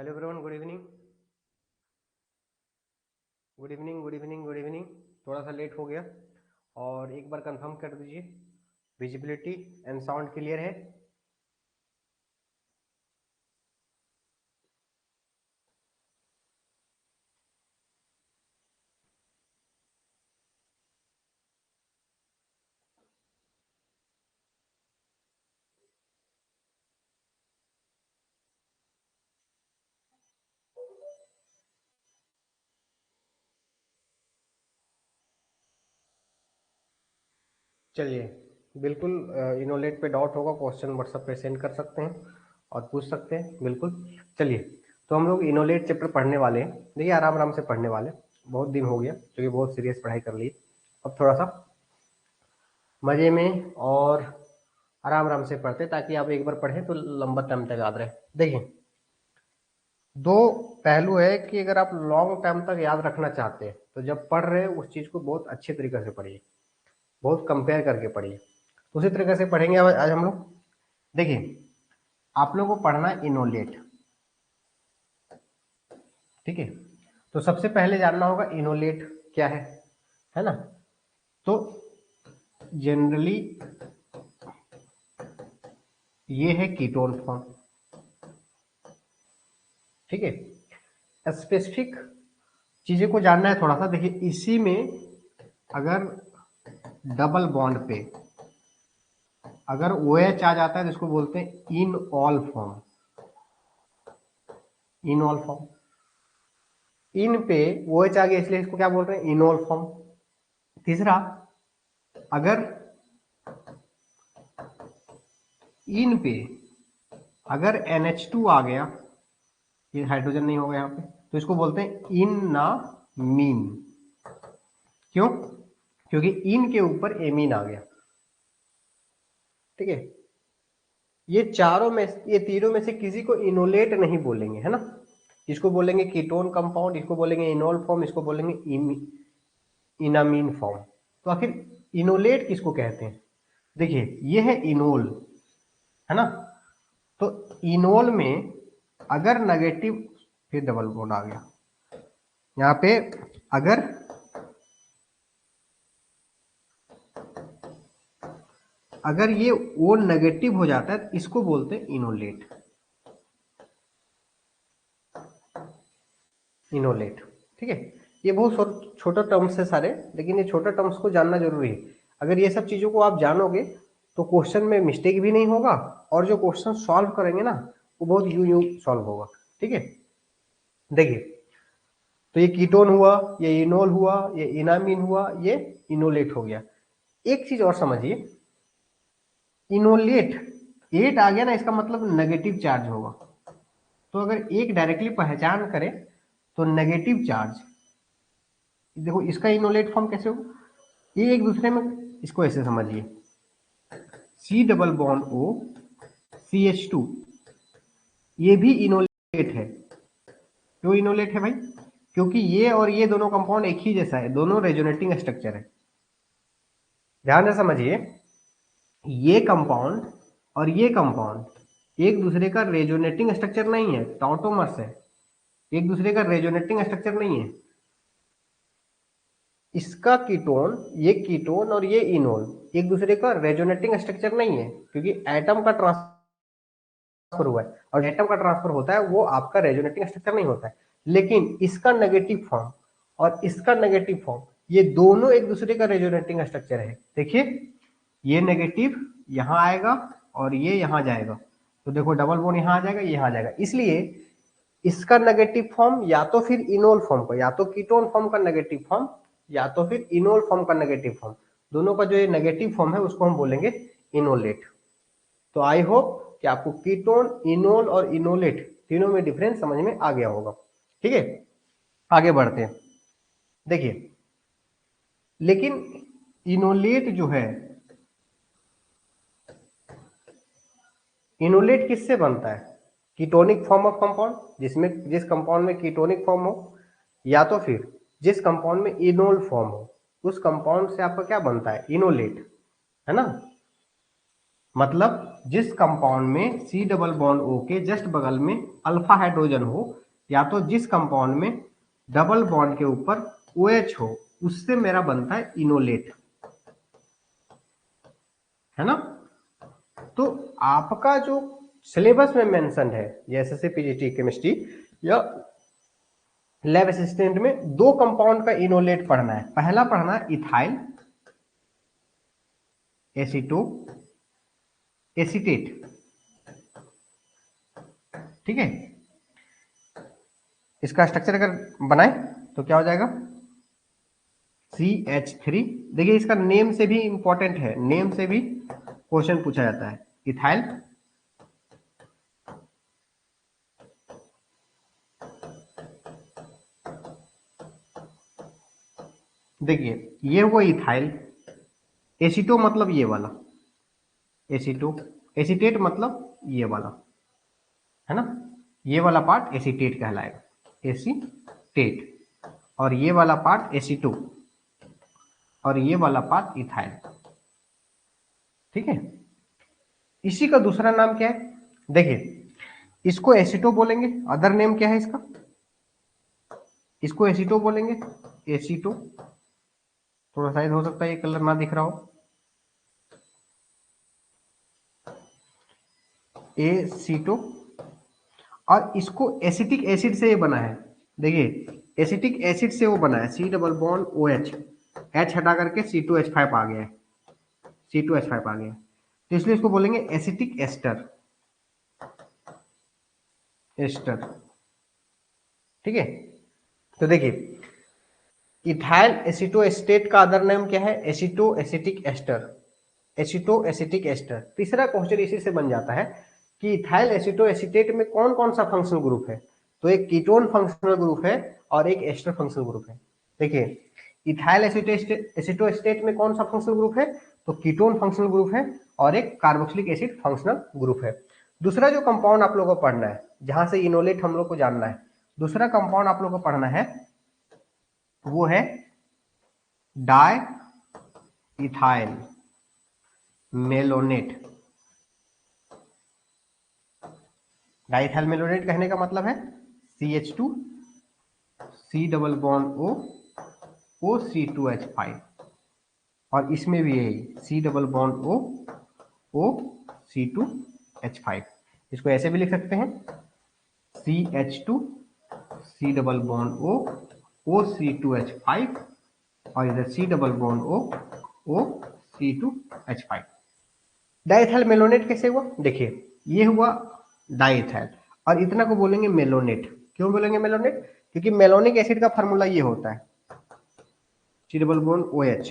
Hello everyone, good evening. Good evening, good evening, good evening. थोड़ा सा late हो गया और एक बार कंफर्म कर दीजिए, विजिबिलिटी एंड साउंड क्लियर है? चलिए, बिल्कुल। इनोलेट पे डाउट होगा, क्वेश्चन व्हाट्सएप पे सेंड कर सकते हैं और पूछ सकते हैं, बिल्कुल। चलिए, तो हम लोग इनोलेट चैप्टर पढ़ने वाले हैं। देखिए, आराम आराम से पढ़ने वाले, बहुत दिन हो गया क्योंकि बहुत सीरियस पढ़ाई कर ली। अब थोड़ा सा मज़े में और आराम आराम से पढ़ते ताकि आप एक बार पढ़ें तो लंबा टाइम तक याद रहे। देखिए, दो पहलू है कि अगर आप लॉन्ग टाइम तक याद रखना चाहते हैं तो जब पढ़ रहे हैं उस चीज़ को बहुत अच्छे तरीके से पढ़िए, बहुत कंपेयर करके पढ़िए। तो उसी तरीके से पढ़ेंगे आज हम लोग। देखिए, आप लोगों को पढ़ना है इनोलेट, ठीक है? तो सबसे पहले जानना होगा इनोलेट क्या है ना? तो जनरली ये है कीटोन फॉर्म, ठीक है? स्पेसिफिक चीजें को जानना है थोड़ा सा। देखिए, इसी में अगर डबल बॉन्ड पे अगर OH आ जाता है तो इसको बोलते हैं enol form. Enol form, इन पे OH आ गया इसलिए इसको क्या बोल रहे हैं? Enol form. तीसरा, अगर इन पे अगर NH2 आ गया, ये हाइड्रोजन नहीं होगा यहाँ पे, तो इसको बोलते हैं इन ना मीन। क्यों? क्योंकि इन के ऊपर एमीन आ गया, ठीक है? ये चारों में, ये तीनों में से किसी को इनोलेट नहीं बोलेंगे, है ना? इसको बोलेंगे कीटोन कंपाउंड, इसको बोलेंगे इनोल फॉर्म, इसको बोलेंगे इनामीन फॉर्म। तो आखिर इनोलेट किसको कहते हैं? देखिए, ये है इनोल, है ना? तो इनोल में अगर नेगेटिव, फिर डबल बॉन्ड आ गया यहाँ पे, अगर अगर ये O नेगेटिव हो जाता है तो इसको बोलते हैं इनोलेट। इनोलेट, ठीक है? ये बहुत छोटा टर्म्स है सारे, लेकिन ये छोटा टर्म्स को जानना जरूरी है। अगर ये सब चीज़ों को आप जानोगे तो क्वेश्चन में मिस्टेक भी नहीं होगा और जो क्वेश्चन सॉल्व करेंगे ना वो बहुत यूं सॉल्व होगा, ठीक है? देखिए, तो ये कीटोन हुआ, ये इनोल हुआ, ये इनामीन हुआ, ये इनोलेट हो गया। एक चीज और समझिए, इनोलेट एट आ गया ना, इसका मतलब नेगेटिव चार्ज होगा। तो अगर एक डायरेक्टली पहचान करे तो नेगेटिव चार्ज, देखो इसका इनोलेट फॉर्म कैसे होगा, ये एक दूसरे में, इसको ऐसे समझिए, C double bond O CH2, ये भी इनोलेट है। क्यों इनोलेट है भाई? क्योंकि ये और ये दोनों कंपाउंड एक ही जैसा है, दोनों रेजोनेटिंग स्ट्रक्चर है। ध्यान से समझिए, ये कंपाउंड और ये कंपाउंड एक दूसरे का रेजोनेटिंग स्ट्रक्चर नहीं है, टॉटोमर्स है, एक दूसरे का रेजोनेटिंग स्ट्रक्चर नहीं है। इसका कीटोन, ये कीटोन और ये इनोल एक दूसरे का रेजोनेटिंग स्ट्रक्चर नहीं है, क्योंकि एटम का ट्रांसफर हुआ है और एटम का ट्रांसफर होता है वो आपका रेजोनेटिंग स्ट्रक्चर नहीं होता है। लेकिन इसका नेगेटिव फॉर्म और इसका नेगेटिव फॉर्म, ये दोनों एक दूसरे का रेजोनेटिंग स्ट्रक्चर है। देखिए, ये नेगेटिव यहां आएगा और ये यहां जाएगा, तो देखो डबल बॉन्ड यहां आ जाएगा, ये यहां आ जाएगा। इसलिए इसका नेगेटिव फॉर्म या तो फिर इनोल फॉर्म का, या तो कीटोन फॉर्म का नेगेटिव फॉर्म, या तो फिर इनोल फॉर्म का नेगेटिव फॉर्म, दोनों का जो ये नेगेटिव फॉर्म है उसको हम बोलेंगे इनोलेट। तो आई होप कि आपको कीटोन, इनोल और इनोलेट तीनों में डिफरेंस समझ में आ गया होगा, ठीक है? आगे बढ़ते हैं। देखिए, लेकिन इनोलेट जो है, इनोलेट किससे बनता है? कीटोनिक फॉर्म ऑफ कंपाउंड, जिसमें जिस कंपाउंड में कीटोनिक फॉर्म हो, या तो फिर जिस कंपाउंड में इनोल फॉर्म हो, उस कंपाउंड से आपका क्या बनता है? इनोलेट, है ना? मतलब जिस कंपाउंड में C डबल बॉन्ड O के जस्ट बगल में अल्फा हाइड्रोजन हो, या तो जिस कंपाउंड में डबल बॉन्ड के ऊपर OH हो, उससे मेरा बनता है इनोलेट, है ना। तो आपका जो सिलेबस में मेंशन है जैसे से पीजीटी केमिस्ट्री या लैब असिस्टेंट में, दो कंपाउंड का इनोलेट पढ़ना है। पहला पढ़ना है इथाइल एसीटो एसीटेट, ठीक है। इसका स्ट्रक्चर अगर बनाए तो क्या हो जाएगा, CH3। देखिए इसका नेम से भी इंपॉर्टेंट है, नेम से भी क्वेश्चन पूछा जाता है। इथाइल देखिए ये हुआ इथाइल, एसीटो मतलब ये वाला, एसीटो, एसीटेट मतलब ये वाला, है ना। ये वाला पार्ट एसीटेट कहलाएगा, एसीटेट। और ये वाला पार्ट एसीटो, और ये वाला पार्ट इथाइल, ठीक है। इसी का दूसरा नाम क्या है, देखिए इसको एसीटो बोलेंगे, अदर नेम क्या है इसका, इसको एसीटो बोलेंगे, एसीटो। थोड़ा शायद हो सकता है ये कलर ना दिख रहा हो, एसीटो। और इसको एसिटिक एसिड से ये बना है, देखिए एसिटिक एसिड से वो बना है, C double bond OH, H हटा करके C2H5 आ गया है, C2H5 आ गया, तो इसलिए इसको बोलेंगे एसिटिक एस्टर, एस्टर, ठीक है। तो देखिए इथाइल एसीटो एस्टेट का अदर नेम क्या है, acetoacetic ester, acetoacetic ester. तीसरा क्वेश्चन इसी से बन जाता है कि इथाइल एसीटो एसिटेट में कौन कौन सा फंक्शनल ग्रुप है, तो एक कीटोन फंक्शनल ग्रुप है और एक एस्टर फंक्शनल ग्रुप है। देखिए इथाइल एसीटो एसिटेट में कौन सा फंक्शनल ग्रुप है, तो कीटोन फंक्शनल ग्रुप है और एक कार्बोक्सिलिक एसिड फंक्शनल ग्रुप है। दूसरा जो कंपाउंड आप लोगों को पढ़ना है, जहां से इनोलेट हम लोग को जानना है, दूसरा कंपाउंड आप लोग को पढ़ना है वो है di ethyl malonate. Diethyl malonate कहने का मतलब है CH2 C double bond O O C2H5, और इसमें भी यही C double bond O O C2H5। इसको ऐसे भी लिख सकते हैं CH2 C double bond O O C2H5, और इधर C double bond O O C2H5। Diethyl malonate कैसे हुआ, देखिए ये हुआ डाइथाइल, और इतना को बोलेंगे मेलोनेट। क्यों बोलेंगे मेलोनेट, क्योंकि मेलोनिक एसिड का फार्मूला ये होता है C डबल बॉन्ड OH,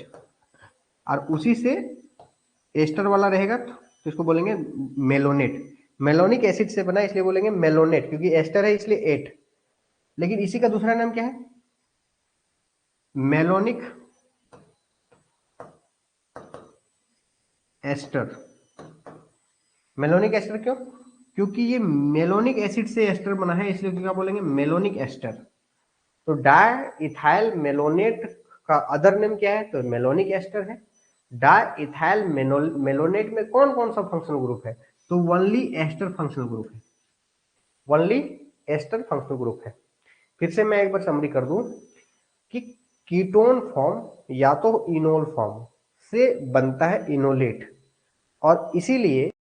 और उसी से एस्टर वाला रहेगा तो इसको बोलेंगे मेलोनेट। मेलोनिक एसिड से बना इसलिए बोलेंगे मेलोनेट, क्योंकि एस्टर है इसलिए एट। लेकिन इसी का दूसरा नाम क्या है, मेलोनिक एस्टर। मेलोनिक एस्टर क्यों, क्योंकि ये मेलोनिक एसिड से एस्टर बना है, इसलिए क्या बोलेंगे मेलोनिक एस्टर। तो डाई इथाइल मेलोनेट का अदर नेम क्या है, तो मेलोनिक एस्टर है। डाई इथाइल मेलोनेट में कौन कौन सा फंक्शनल ग्रुप है, तो ओनली एस्टर फंक्शनल ग्रुप है, ओनली एस्टर फंक्शनल ग्रुप है। फिर से मैं एक बार समरी कर दूं कि कीटोन फॉर्म या तो इनोल फॉर्म से बनता है इनोलेट, और इसीलिए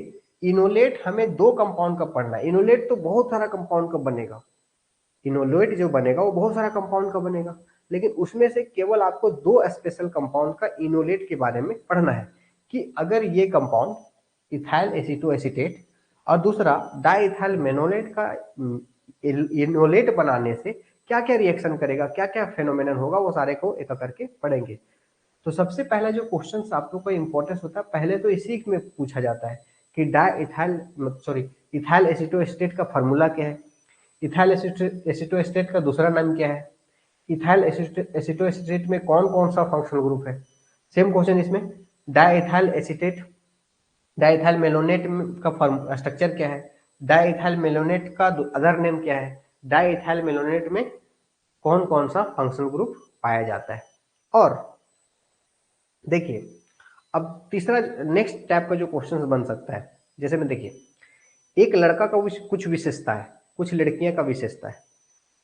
इनोलेट हमें दो कंपाउंड का पढ़ना है। इनोलेट तो बहुत सारा कंपाउंड का बनेगा, इनोलेट जो बनेगा वो बहुत सारा कंपाउंड का बनेगा, लेकिन उसमें से केवल आपको दो स्पेशल कंपाउंड का इनोलेट के बारे में पढ़ना है कि अगर ये कंपाउंड इथाइल एसीटो एसीटेट और दूसरा डाइथाइल मेनोलेट का इनोलेट बनाने से क्या क्या रिएक्शन करेगा, क्या क्या फेनोमेनन होगा, वो सारे को एक करके पढ़ेंगे। तो सबसे पहला जो क्वेश्चन आप लोग का इंपॉर्टेंस होता है, पहले तो इसी में पूछा जाता है कि इथाइल एसीटो एसीटेट का फार्मूला क्या है, इथाइल एसीटो एसीटेट का दूसरा नाम क्या है, इथाइल एसीटो एसीटेट में कौन कौन सा फंक्शनल ग्रुप है। सेम क्वेश्चन इसमें डाइथाइल एसीटेट, डाइथाइल मेलोनेट का स्ट्रक्चर क्या है, डाइथाइल मेलोनेट का अदर नेम क्या है, डाइथाइल मेलोनेट में कौन कौन सा फंक्शनल ग्रुप पाया जाता है। और देखिए अब तीसरा नेक्स्ट टाइप का जो क्वेश्चन बन सकता है, जैसे में देखिए, एक लड़का का कुछ विशेषता है, कुछ लड़कियां का विशेषता है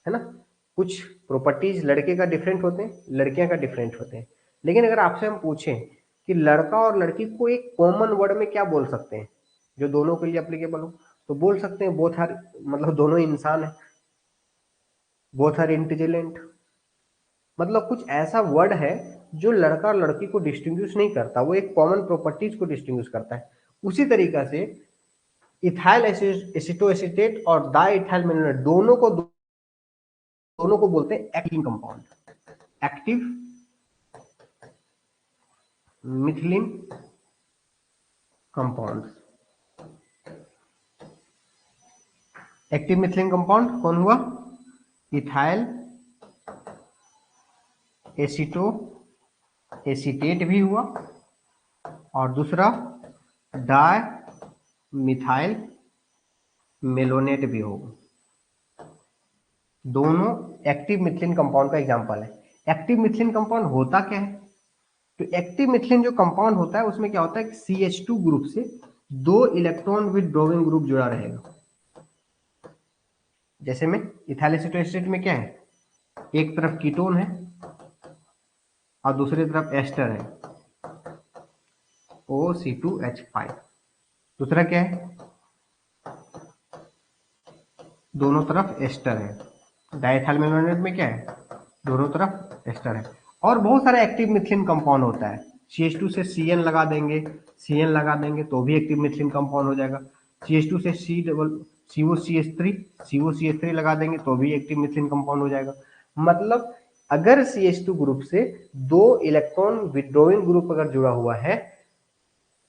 ना। कुछ प्रॉपर्टीज लड़के का डिफरेंट होते हैं, लड़कियां का डिफरेंट होते हैं। लेकिन अगर आपसे हम पूछें कि लड़का और लड़की को एक कॉमन वर्ड में क्या बोल सकते हैं जो दोनों के लिए एप्लीकेबल हो, तो बोल सकते हैं बोथ आर, मतलब दोनों इंसान है, बोथ आर इंटेलिजेंट। मतलब कुछ ऐसा वर्ड है जो लड़का और लड़की को डिस्टिंग्विश नहीं करता, वो एक कॉमन प्रॉपर्टीज को डिस्टिंग्विश करता है। उसी तरीका से इथाइल एसिटोएसिटेट और डाइइथाइल मेनोनेट दोनों को बोलते हैं active compound, active methylene compound. Active methylene compound कौन हुआ? इथाइल एसिटो एसिटेट भी हुआ, और दूसरा डाई मिथाइल मेलोनेट भी होगा। दोनों एक्टिव मिथिलीन कंपाउंड का एग्जांपल है। एक्टिव मिथिलीन कंपाउंड होता क्या है? तो एक्टिव मिथिलीन जो कंपाउंड होता है उसमें क्या होता है कि CH2 ग्रुप से 2 इलेक्ट्रॉन विथड्रॉइंग ग्रुप जुड़ा रहेगा। जैसे में इथाइल एसिटोएसिटेट में क्या है, एक तरफ कीटोन है और दूसरी तरफ एस्टर है, OC2H5। दूसरा क्या है, दोनों तरफ एस्टर है। डाइइथाइल मेनोनेट में क्या है, दोनों तरफ एस्टर है। और बहुत सारे एक्टिव मिथिलीन कंपाउंड होता है। CH2 से CN लगा देंगे, CN लगा देंगे तो भी एक्टिव मिथिलीन कंपाउंड हो जाएगा। CH2 से COCH3 लगा देंगे तो भी एक्टिव मिथिलीन कंपाउंड हो जाएगा। मतलब अगर CH2 ग्रुप से 2 इलेक्ट्रॉन विथड्रॉइंग ग्रुप अगर जुड़ा हुआ है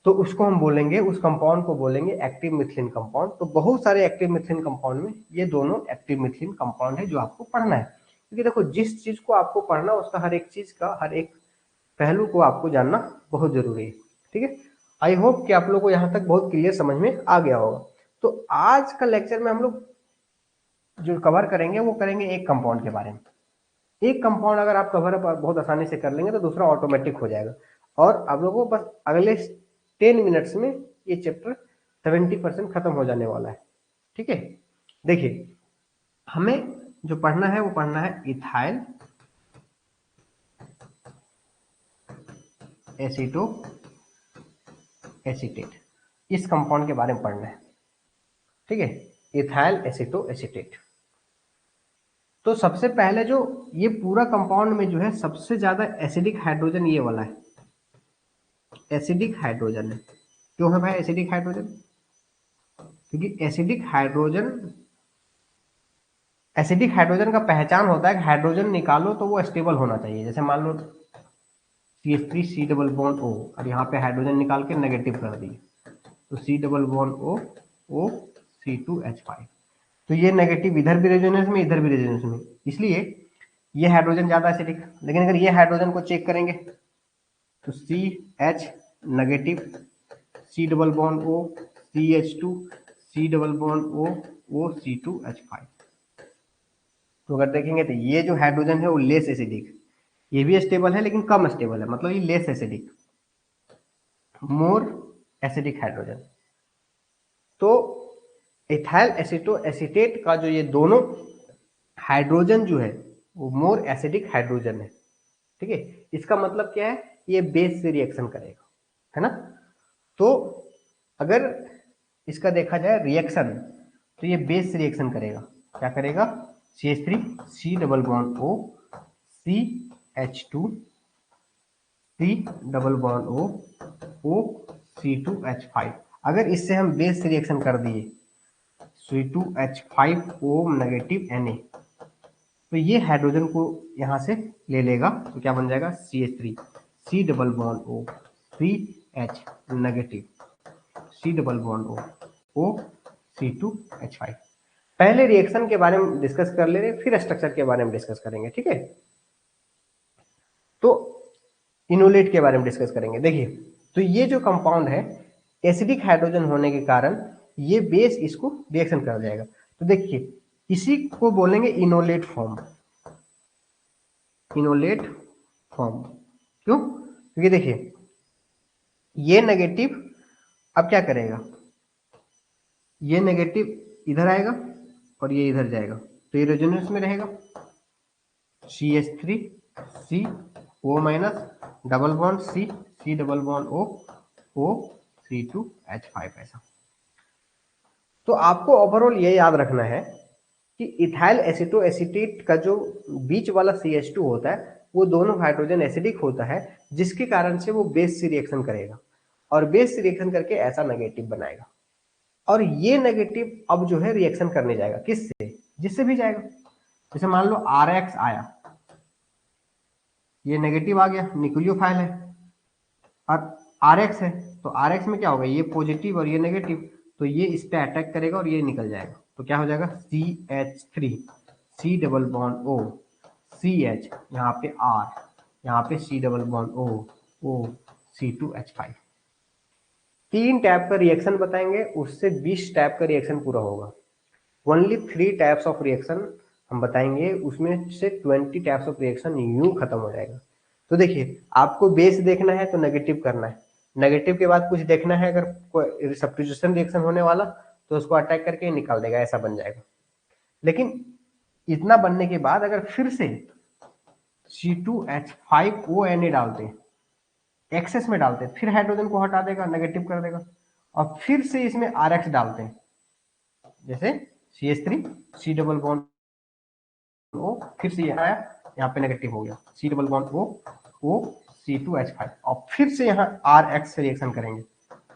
तो उसको हम बोलेंगे, उस कंपाउंड को बोलेंगे एक्टिव मिथिलीन कंपाउंड। तो बहुत सारे एक्टिव मिथिलीन कंपाउंड में ये दोनों एक्टिव मिथिलीन कंपाउंड है जो आपको पढ़ना है। क्योंकि देखो, जिस चीज को आपको पढ़ना उसका हर एक चीज का हर एक पहलू को आपको जानना बहुत जरूरी है। ठीक है, आई होप कि आप लोग को यहाँ तक बहुत क्लियर समझ में आ गया होगा। तो आज का लेक्चर में हम लोग जो कवर करेंगे वो करेंगे एक कंपाउंड के बारे में। एक कंपाउंड अगर आप कवर बहुत आसानी से कर लेंगे तो दूसरा ऑटोमेटिक हो जाएगा। और आप लोगों को बस अगले 10 मिनट्स में ये चैप्टर 70% खत्म हो जाने वाला है। ठीक है, देखिए हमें जो पढ़ना है वो पढ़ना है इथाइल एसिटो एसिटेट, इस कंपाउंड के बारे में पढ़ना है। ठीक है, इथाइल एसिटो एसिटेट। तो सबसे पहले जो ये पूरा कंपाउंड में जो है सबसे ज्यादा एसिडिक हाइड्रोजन ये वाला है, एसिडिक हाइड्रोजन है। क्यों है भाई एसिडिक हाइड्रोजन? क्योंकि एसिडिक हाइड्रोजन का पहचान होता है कि हाइड्रोजन निकालो तो वो स्टेबल होना चाहिए। जैसे मान लो CH3 C double bond O, और यहाँ पे हाइड्रोजन निकाल के नेगेटिव कर दिए तो C double bond O O C2H5। तो ये नेगेटिव इधर भी रेजोनेंस में, इधर भी रेजोनेंस में, इसलिए ये हाइड्रोजन ज्यादा एसिडिक। लेकिन अगर ये हाइड्रोजन को चेक करेंगे तो CH negative, C double bond O CH2 C double bond O O C2H5। तो अगर देखेंगे तो ये जो हाइड्रोजन है वो लेस एसिडिक, ये भी स्टेबल है लेकिन कम स्टेबल है, मतलब ये less acidic, more acidic hydrogen. तो इथाइल एसिटो एसिटेट का जो ये दोनों हाइड्रोजन जो है वो मोर एसिडिक हाइड्रोजन है। ठीक है, इसका मतलब क्या है, ये बेस से रिएक्शन करेगा, है ना। तो अगर इसका देखा जाए रिएक्शन, तो ये बेस से रिएक्शन करेगा। क्या करेगा? CH3 C double bond O CH2 C double bond O O C2H5। अगर इससे हम बेस से रिएक्शन कर दिए C2H5O नेगेटिव Na, तो ये हाइड्रोजन को यहां से ले लेगा तो क्या बन जाएगा CH3 C double bond O CH negative C double bond O O C2H5। पहले रिएक्शन के बारे में डिस्कस कर ले रहे, फिर स्ट्रक्चर के बारे में डिस्कस करेंगे। ठीक है, तो इनोलेट के बारे में डिस्कस करेंगे। देखिए, तो ये जो कंपाउंड है एसिडिक हाइड्रोजन होने के कारण ये बेस इसको रिएक्शन कर जाएगा। तो देखिए इसी को बोलेंगे इनोलेट फॉर्म। इनोलेट फॉर्म क्यों? क्योंकि देखिए ये नेगेटिव अब क्या करेगा, ये नेगेटिव इधर आएगा और ये इधर जाएगा, तो ये रेजोनेंस में रहेगा। CH3 C O minus, double bond C double bond O C2H5 ऐसा। तो आपको ओवरऑल ये याद रखना है कि इथाइल एसीटो एसीटेट का जो बीच वाला CH2 होता है वो दोनों हाइड्रोजन एसिडिक होता है, जिसके कारण से वो बेस से रिएक्शन करेगा और बेस से रिएक्शन करके ऐसा नेगेटिव बनाएगा। और ये नेगेटिव अब जो है रिएक्शन करने जाएगा किससे, जिससे भी जाएगा। जैसे मान लो RX आया, ये नेगेटिव आ गया, न्यूक्लियोफाइल है, और RX है, तो RX में क्या होगा, ये पॉजिटिव और ये नेगेटिव, तो ये इस पे अटैक करेगा और ये निकल जाएगा, तो क्या हो जाएगा CH3 C double bond O CH, यहाँ पे R, यहाँ पे C double bond O C2H5। 3 type का रिएक्शन बताएंगे, उससे 20 टाइप का रिएक्शन पूरा होगा। ओनली 3 टाइप्स ऑफ रिएक्शन हम बताएंगे, उसमें से 20 टाइप्स ऑफ रिएक्शन यूं खत्म हो जाएगा। तो देखिए, आपको बेस देखना है तो नेगेटिव करना है, नेगेटिव के बाद कुछ देखना है, अगर कोई सब्स्टिट्यूशन रिएक्शन होने वाला तो उसको अटैक करके निकाल देगा, ऐसा बन जाएगा। लेकिन इतना बनने के बाद अगर फिर से C2H5ONA डालते हैं, एक्सेस में डालते हैं, फिर हाइड्रोजन को हटा देगा, नेगेटिव कर देगा, और फिर से इसमें RX डालते हैं, जैसे CH3 C double bond O, फिर से यहाँ आया, यहाँ पे नेगेटिव हो गया, C double bond O C2H5, और फिर से यहाँ RX से रिएक्शन करेंगे,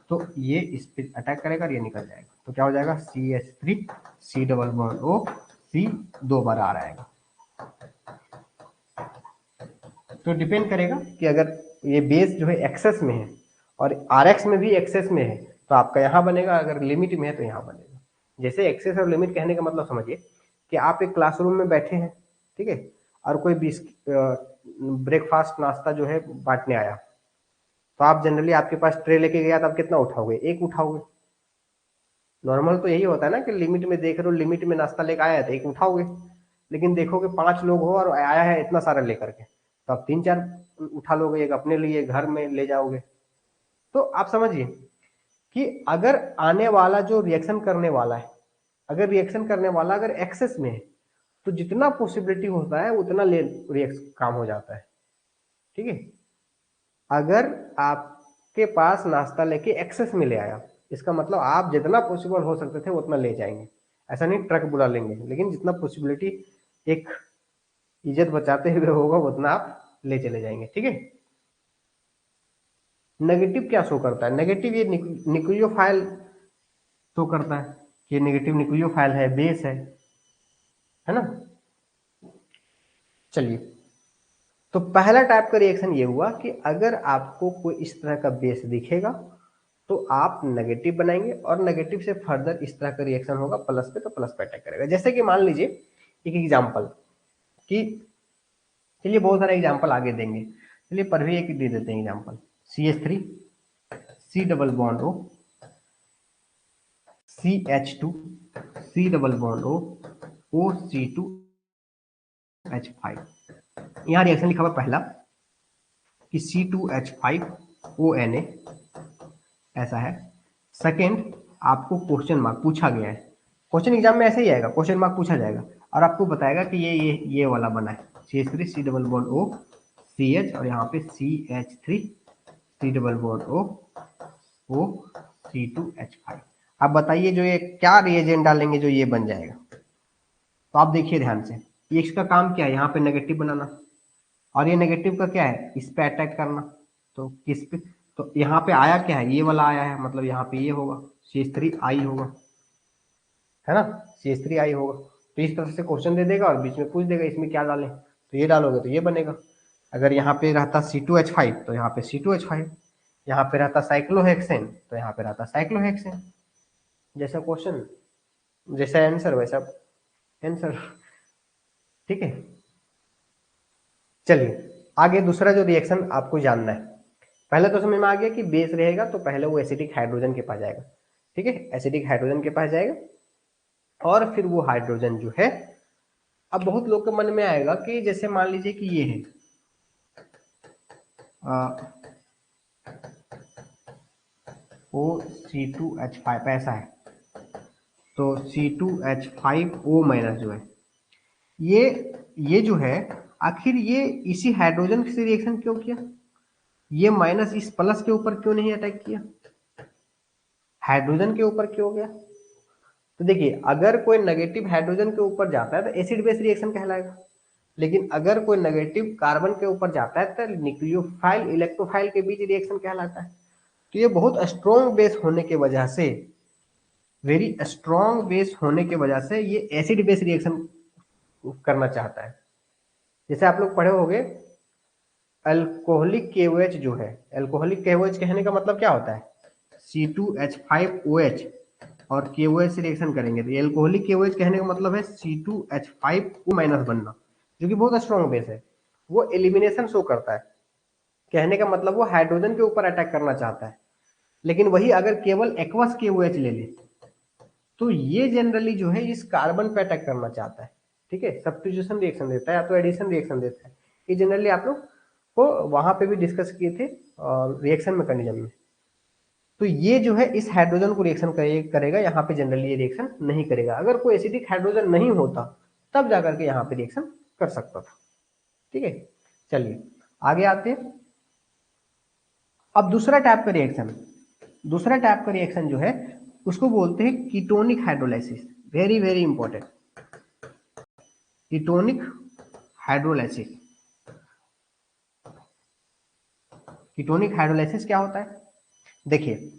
तो ये इस पे अटैक करेगा और ये निकल जाएगा, तो क्या हो जाएगा CH3 C double bond O C 2 बार R आएगा। तो डिपेंड करेगा कि अगर ये बेस जो है एक्सेस में है और RX में भी एक्सेस में है तो आपका यहाँ बनेगा, अगर लिमिट में है तो यहाँ बनेगा। जैसे एक्सेस और लिमिट कहने का मतलब समझिए कि आप एक क्लासरूम में बैठे हैं, ठीक है, और कोई ब्रेकफास्ट नाश्ता जो है बांटने आया, तो आप जनरली आपके पास ट्रे लेके गया तो आप कितना उठाओगे, एक उठाओगे। नॉर्मल तो यही होता है ना कि लिमिट में देख रहे हो, लिमिट में नाश्ता लेकर आया तो एक उठाओगे, लेकिन देखोगे 5 लोग हो और आया है इतना सारा लेकर के, तो आप 3-4 उठा लोगे, एक अपने लिए घर में ले जाओगे। तो आप समझिए कि अगर आने वाला जो रिएक्शन करने वाला है, अगर रिएक्शन करने वाला अगर एक्सेस में है, तो जितना पॉसिबिलिटी होता है उतना ले रिएक्शन काम हो जाता है, ठीक है। अगर आपके पास नाश्ता लेके एक्सेस में ले आया, इसका मतलब आप जितना पॉसिबल हो सकते थे उतना ले जाएंगे, ऐसा नहीं ट्रक बुला लेंगे, लेकिन जितना पॉसिबिलिटी एक इज्जत बचाते हुए होगा उतना आप ले चले जाएंगे, ठीक है। नेगेटिव क्या शो करता है, नेगेटिव ये न्यूक्लियोफाइल शो करता है कि नेगेटिव न्यूक्लियोफाइल है, बेस है ना। चलिए, तो पहला टाइप का रिएक्शन ये हुआ कि अगर आपको कोई इस तरह का बेस दिखेगा तो आप नेगेटिव बनाएंगे, और नेगेटिव से फर्दर इस तरह का रिएक्शन होगा प्लस पे, तो प्लस पे अटैक करेगा। जैसे कि मान लीजिए एक एग्जांपल, कि चलिए बहुत सारे एग्जांपल आगे देंगे, चलिए पर भी एक दे देते हैं example. CH3 C double bond O CH2 C double bond O OC2H5। यहाँ रिएक्शन लिखा हुआ पहला कि C2H5ONA ऐसा है। सेकेंड, आपको क्वेश्चन मार्क पूछा गया है, क्वेश्चन एग्जाम में ऐसे ही आएगा, क्वेश्चन मार्क पूछा जाएगा और आपको बताएगा कि ये वाला बना है, CH3 C double bond O CH, और यहाँ पे CH3 C double bond O C2H5। आप बताइए जो ये क्या रिएजेंट डालेंगे जो ये बन जाएगा। तो आप देखिए ध्यान से, ये इसका काम क्या है, यहाँ पे नेगेटिव बनाना, और ये नेगेटिव का क्या है, इस पे अटैक करना। तो किस पे, तो यहाँ पे आया क्या है, ये वाला आया है, मतलब यहाँ पे ये होगा CH3I होगा, है ना, CH3I होगा। तो इस तरह से क्वेश्चन दे देगा और बीच में पूछ देगा इसमें क्या डालें, तो ये डालोगे तो ये बनेगा। अगर यहाँ पे रहता C2H5 तो यहाँ पे C2H5, यहाँ पे रहता साइक्लोहेक्सेन तो यहाँ पे रहता साइक्लोहेक्सेन। जैसा क्वेश्चन जैसा आंसर वैसा आंसर, ठीक है। चलिए आगे दूसरा जो रिएक्शन आपको जानना है, पहले तो समझ में आ गया कि बेस रहेगा तो पहले वो एसिडिक हाइड्रोजन के पास जाएगा, ठीक है, एसिडिक हाइड्रोजन के पास जाएगा, और फिर वो हाइड्रोजन जो है, अब बहुत लोग के मन में आएगा कि जैसे मान लीजिए कि ये है OC2H5 ऐसा है, तो C2H5O माइनस जो है ये जो है, आखिर ये इसी हाइड्रोजन से रिएक्शन क्यों किया? ये माइनस इस प्लस के ऊपर क्यों नहीं अटैक किया, हाइड्रोजन के ऊपर क्यों गया? तो देखिए, अगर कोई नेगेटिव हाइड्रोजन के ऊपर जाता है तो एसिड बेस रिएक्शन कहलाएगा, लेकिन अगर कोई नेगेटिव कार्बन के ऊपर जाता है तो न्यूक्लियोफाइल इलेक्ट्रोफाइल के बीच रिएक्शन कहलाता है। तो ये बहुत स्ट्रॉन्ग बेस होने की वजह से, वेरी स्ट्रॉन्ग बेस होने की वजह से ये एसिड बेस रिएक्शन करना चाहता है। जैसे आप लोग पढ़े होंगे, अल्कोहलिक KOH जो है, अल्कोहलिक KOH कहने का मतलब क्या होता है? C2H5OH और KOH से रिएक्शन करेंगे तो अल्कोहलिक KOH कहने का मतलब है C2H5O माइनस बनना, जो कि बहुत स्ट्रॉन्ग बेस है। वो एलिमिनेशन शो करता है, कहने का मतलब वो हाइड्रोजन के ऊपर अटैक करना चाहता है। लेकिन वही अगर केवल एक्वस KOH ले ले तो ये जनरली जो है इस कार्बन पे अटैक करना चाहता है। ठीक है, सब्स्टिट्यूशन रिएक्शन देता है या तो एडिशन रिएक्शन देता है। ये जनरली आप लोग को वहां पे भी डिस्कस किए थे रिएक्शन मैकेनिज्म में। तो ये जो है इस हाइड्रोजन को रिएक्शन करेगा, यहाँ पे जनरली ये रिएक्शन नहीं करेगा। अगर कोई एसिडिक हाइड्रोजन नहीं होता तब जाकर के यहाँ पे रिएक्शन कर सकता था। ठीक है, चलिए आगे आते हैं। अब दूसरा टाइप का रिएक्शन जो है उसको बोलते हैं ketonic hydrolysis. Very very important, ketonic hydrolysis. Ketonic hydrolysis क्या होता है? देखिए,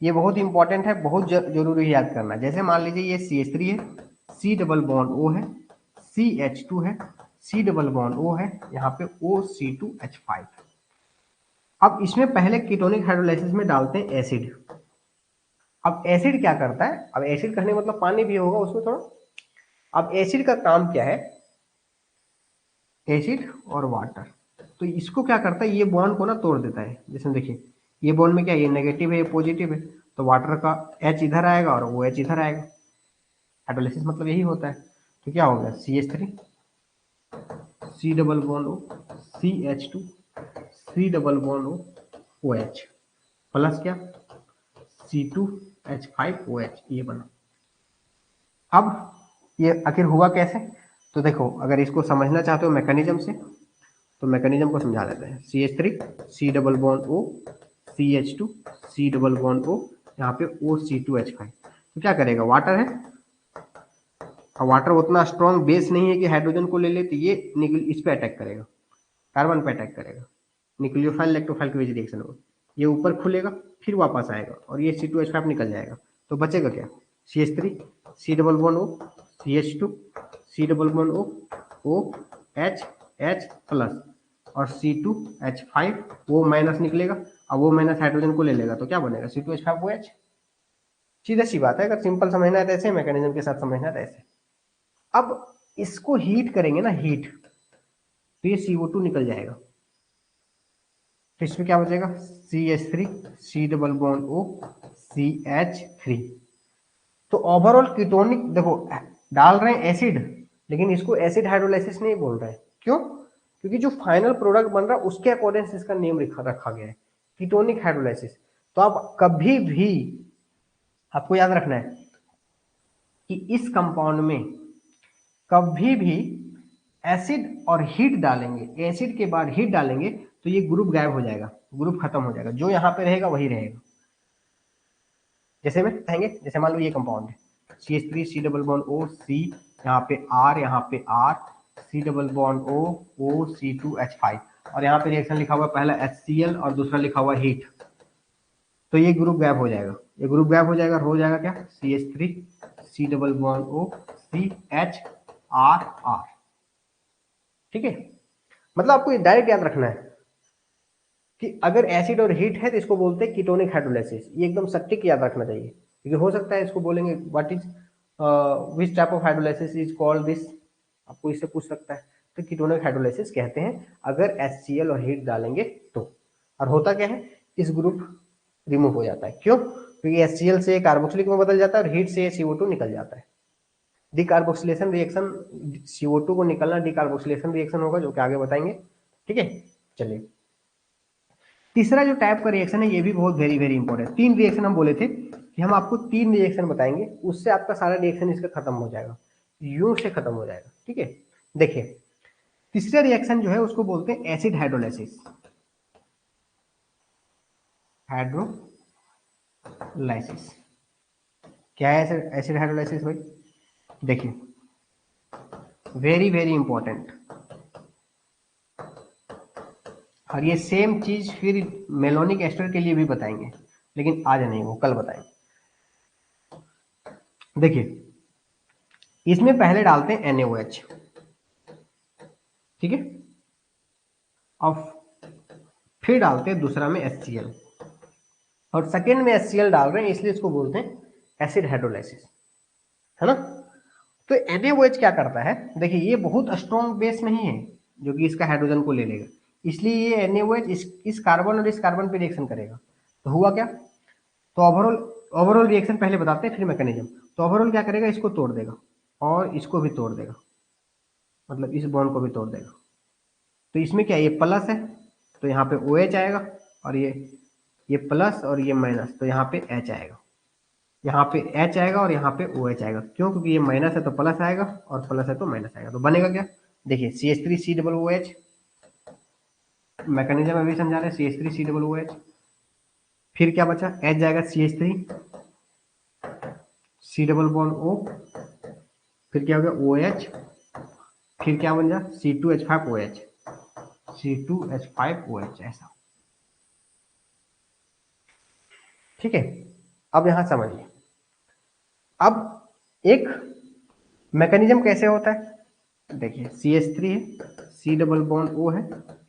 ये बहुत इंपॉर्टेंट है, बहुत जरूरी याद करना। जैसे मान लीजिए ये CH3 है, C डबल बॉन्ड O है, CH2 है, C डबल बॉन्ड O है, यहाँ पे OC2H5। अब इसमें पहले कीटोनिक हाइड्रोलाइसिस में डालते हैं एसिड। अब एसिड क्या करता है? अब एसिड कहने मतलब पानी भी होगा उसमें थोड़ा। अब एसिड का काम क्या है? एसिड और वाटर, तो इसको क्या करता है, ये बॉन्ड को ना तोड़ देता है। जैसे देखिए, ये बॉन्ड में क्या है, ये नेगेटिव है, ये पॉजिटिव है, तो वाटर का H इधर आएगा और वो H इधर आएगा। हाइड्रोलाइसिस मतलब यही होता है। तो क्या हो गया, CH3 C double bond O, CH2 C double bond O, OH plus क्या, C2H5OH, ये बना। अब ये आखिर हुआ कैसे? तो देखो, अगर इसको समझना चाहते हो मैकेनिज्म से तो मैकेनिज्म को समझा देते हैं। CH3 C double bond O, CH2 C double bond O, यहाँ पे OC2H5। तो क्या करेगा, वाटर है, और वाटर उतना स्ट्रॉन्ग बेस नहीं है कि हाइड्रोजन को ले ले, तो ये इस पे अटैक करेगा, कार्बन पे अटैक करेगा। न्यूक्लियोफाइल इलेक्ट्रोफाइल के बीच रिएक्शन होगा, ये ऊपर खुलेगा फिर वापस आएगा और ये C2H5 निकल जाएगा। तो बचेगा क्या, CH3 C double bond O, CH2 C double bond O, OH H plus और C2H5 वो माइनस निकलेगा। अब वो माइनस हाइड्रोजन को ले लेगा तो क्या बनेगा, C2H5OH। सीधा सी बात है, अगर सिंपल समझना है तो ऐसे, मैकेनिज्म के साथ समझना है तो ऐसे। अब इसको हीट करेंगे ना, हीट, तो ये CO2 निकल जाएगा। तो इसमें क्या बचेगा, CH3 C double bond O, CH3। तो ओवरऑल कीटोनिक, देखो डाल रहे हैं एसिड, लेकिन इसको एसिड हाइड्रोलाइसिस नहीं बोल रहे हैं। क्यों? क्योंकि जो फाइनल प्रोडक्ट बन रहा है उसके अकॉर्डिंग से इसका नेम रखा गया है, कीटोनिक हाइड्रोलाइसिस। तो आप कभी भी आपको याद रखना है कि इस कंपाउंड में कभी भी एसिड और हीट डालेंगे, एसिड के बाद हीट डालेंगे तो ये ग्रुप गायब हो जाएगा, ग्रुप खत्म हो जाएगा, जो यहाँ पे रहेगा वही रहेगा। जैसे में कहेंगे, जैसे मान लो ये कंपाउंड है CH3 C double bond O, C, यहाँ पे R, यहाँ पे R, C double bond O, OC2H5, और यहाँ पे रिएक्शन लिखा हुआ पहला HCl और दूसरा लिखा हुआ हीट। तो ये ग्रुप गैप हो जाएगा, ये ग्रुप गैप हो जाएगा, हो जाएगा क्या, CH3 C double bond O, CHR। ठीक है, मतलब आपको ये डायरेक्ट याद रखना है कि अगर एसिड और हीट है तो इसको बोलते हैं कीटोनिक हाइड्रोलाइसिस। ये एकदम सटीक याद रखना चाहिए, क्योंकि हो सकता है इसको बोलेंगे what is which type of hydrolysis is called this, आपको इससे पूछ सकता है। तो कीटोनिक हाइड्रोलाइसिस कहते हैं अगर HCl और हीट डालेंगे तो। और होता क्या है, इस ग्रुप रिमूव हो जाता है। क्यों? क्योंकि HCl से कार्बोक्सिलिक में बदल जाता है और हीट से CO2 निकल जाता है। डिकार्बोक्सिलेशन रिएक्शन, CO2 को निकलना डिकार्बोक्सिलेशन रिएक्शन होगा, जो कि आगे बताएंगे। ठीक है, चलिए तीसरा जो टाइप का रिएक्शन है ये भी बहुत वेरी वेरी इंपॉर्टेंट। तीन रिएक्शन हम बोले थे, कि हम आपको 3 रिएक्शन बताएंगे, उससे आपका सारा रिएक्शन इसका खत्म हो जाएगा, यूं से खत्म हो जाएगा। ठीक है, देखिए तीसरा रिएक्शन जो है उसको बोलते हैं एसिड हाइड्रोलाइसिस। हाइड्रोलाइसिस क्या है एसिड हाइड्रोलाइसिस भाई? देखिए वेरी वेरी इंपॉर्टेंट, और ये सेम चीज फिर मेलोनिक एस्टर के लिए भी बताएंगे, लेकिन आज नहीं, वो कल बताएंगे। देखिए इसमें पहले डालते हैं NaOH, ठीक है, और फिर डालते हैं दूसरा में HCl, और सेकेंड में HCl डाल रहे हैं, इसलिए इसको बोलते हैं एसिड हाइड्रोलाइसिस, है ना। तो NaOH क्या करता है, देखिए ये बहुत स्ट्रॉन्ग बेस नहीं है जो कि इसका हाइड्रोजन को ले लेगा, इसलिए ये NaOH इस कार्बन और इस कार्बन पे रिएक्शन करेगा। तो हुआ क्या, तो ओवरऑल रिएक्शन पहले बताते हैं फिर मैकेनिज्म। तो ओवरऑल क्या करेगा, इसको तोड़ देगा और इसको भी तोड़ देगा, मतलब इस बॉन्ड को भी तोड़ देगा। तो इसमें क्या, ये प्लस है तो यहाँ पे OH आएगा, और ये प्लस और ये माइनस, तो यहाँ पे H आएगा, यहाँ पे H आएगा और यहाँ पे OH आएगा। क्यों, क्योंकि ये माइनस है तो प्लस आएगा और प्लस है तो माइनस आएगा। तो बनेगा क्या, देखिए CH3COOH, मैकेनिज्म अभी समझा रहे हैं, CH3COOH, फिर क्या बचा, H जाएगा CH3 C double bond O, फिर क्या हो गया OH, फिर क्या बन जाए C2H5OH, C2H5OH ऐसा। ठीक है, अब यहां समझिए, अब एक मैकेनिज्म कैसे होता है, देखिए CH3 है, C डबल बॉन्ड O है,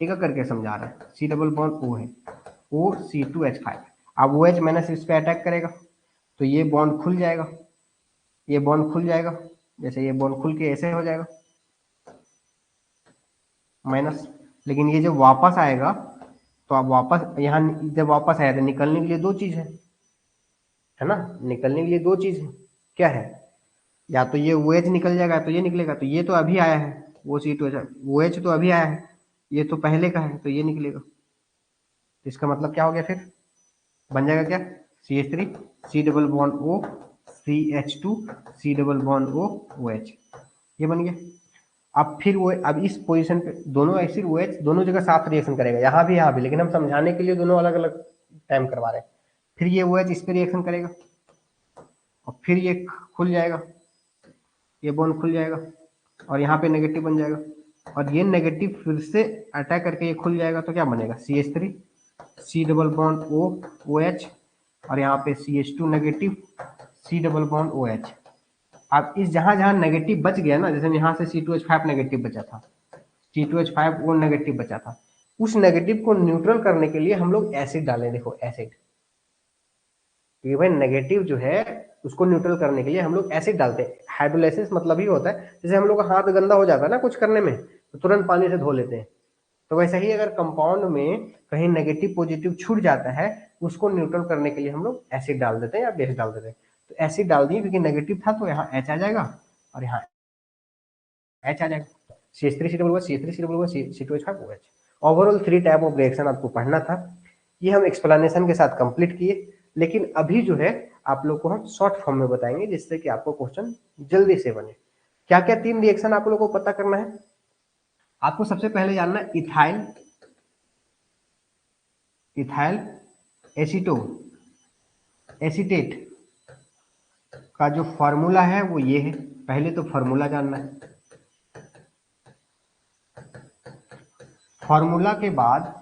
एक करके समझा रहा है, C डबल बॉन्ड O है, O C2H5, अब OH माइनस इस पे अटैक करेगा तो ये बॉन्ड खुल जाएगा, ये बॉन्ड खुल जाएगा, जैसे ये बॉन्ड खुल के ऐसे हो जाएगा माइनस, लेकिन ये जब वापस आएगा तो आप वापस यहाँ जब वापस आया तो निकलने के लिए दो चीज है ना, निकलने के लिए दो चीज है, क्या है, या तो ये OH निकल जाएगा तो ये निकलेगा, तो ये तो अभी आया है वो C2H, OH तो अभी आया है, ये तो पहले का है तो ये निकलेगा। तो इसका मतलब क्या हो गया, फिर बन जाएगा क्या, CH3 C double bond O CH2 C double bond O OH, ये बन गया। अब फिर वो अब इस पोजीशन पे दोनों एसिड OH दोनों जगह साथ रिएक्शन करेगा, यहाँ भी, लेकिन हम समझाने के लिए दोनों अलग अलग टाइम करवा रहे हैं। फिर ये OH इस पे रिएक्शन करेगा और फिर ये खुल जाएगा, ये बॉन्ड खुल जाएगा और यहाँ पे नेगेटिव बन जाएगा, और ये नेगेटिव फिर से अटैक करके ये खुल जाएगा, तो क्या बनेगा CH3 C double bond O OH, और यहाँ पे CH2 negative C double bond OH। अब इस जहां जहां नेगेटिव बच गया ना, जैसे यहाँ से C2H5 नेगेटिव बचा था, C2H5 वो नेगेटिव बचा था, उस नेगेटिव को न्यूट्रल करने के लिए हम लोग एसिड डालें, देखो एसिड, इवन नेगेटिव जो है उसको न्यूट्रल करने के लिए हम लोग एसिड डालते हैं। हाइड्रोलाइसिस मतलब ही होता है, जैसे हम लोग का हाथ गंदा हो जाता है ना कुछ करने में तो तुरंत पानी से धो लेते हैं, तो वैसे ही अगर कंपाउंड में कहीं नेगेटिव पॉजिटिव छूट जाता है, उसको न्यूट्रल करने के लिए हम लोग एसिड डाल देते हैं या बेस डाल देते हैं। तो एसिड डाल दिए क्योंकि नेगेटिव था, तो यहाँ H आ जाएगा और यहाँ H आ जाएगा, CH3COOH CH3COOH C2H5OH। Overall 3 type of reaction आपको पढ़ना था, ये हम एक्सप्लेनेशन के साथ कंप्लीट किए, लेकिन अभी जो है आप लोग को हम शॉर्ट फॉर्म में बताएंगे जिससे कि आपको क्वेश्चन जल्दी से बने। क्या क्या 3 रिएक्शन आप लोगों को पता करना है, आपको सबसे पहले जानना है इथाइल एसीटेट का जो फॉर्मूला है वो ये है, पहले तो फॉर्मूला जानना है। फॉर्मूला के बाद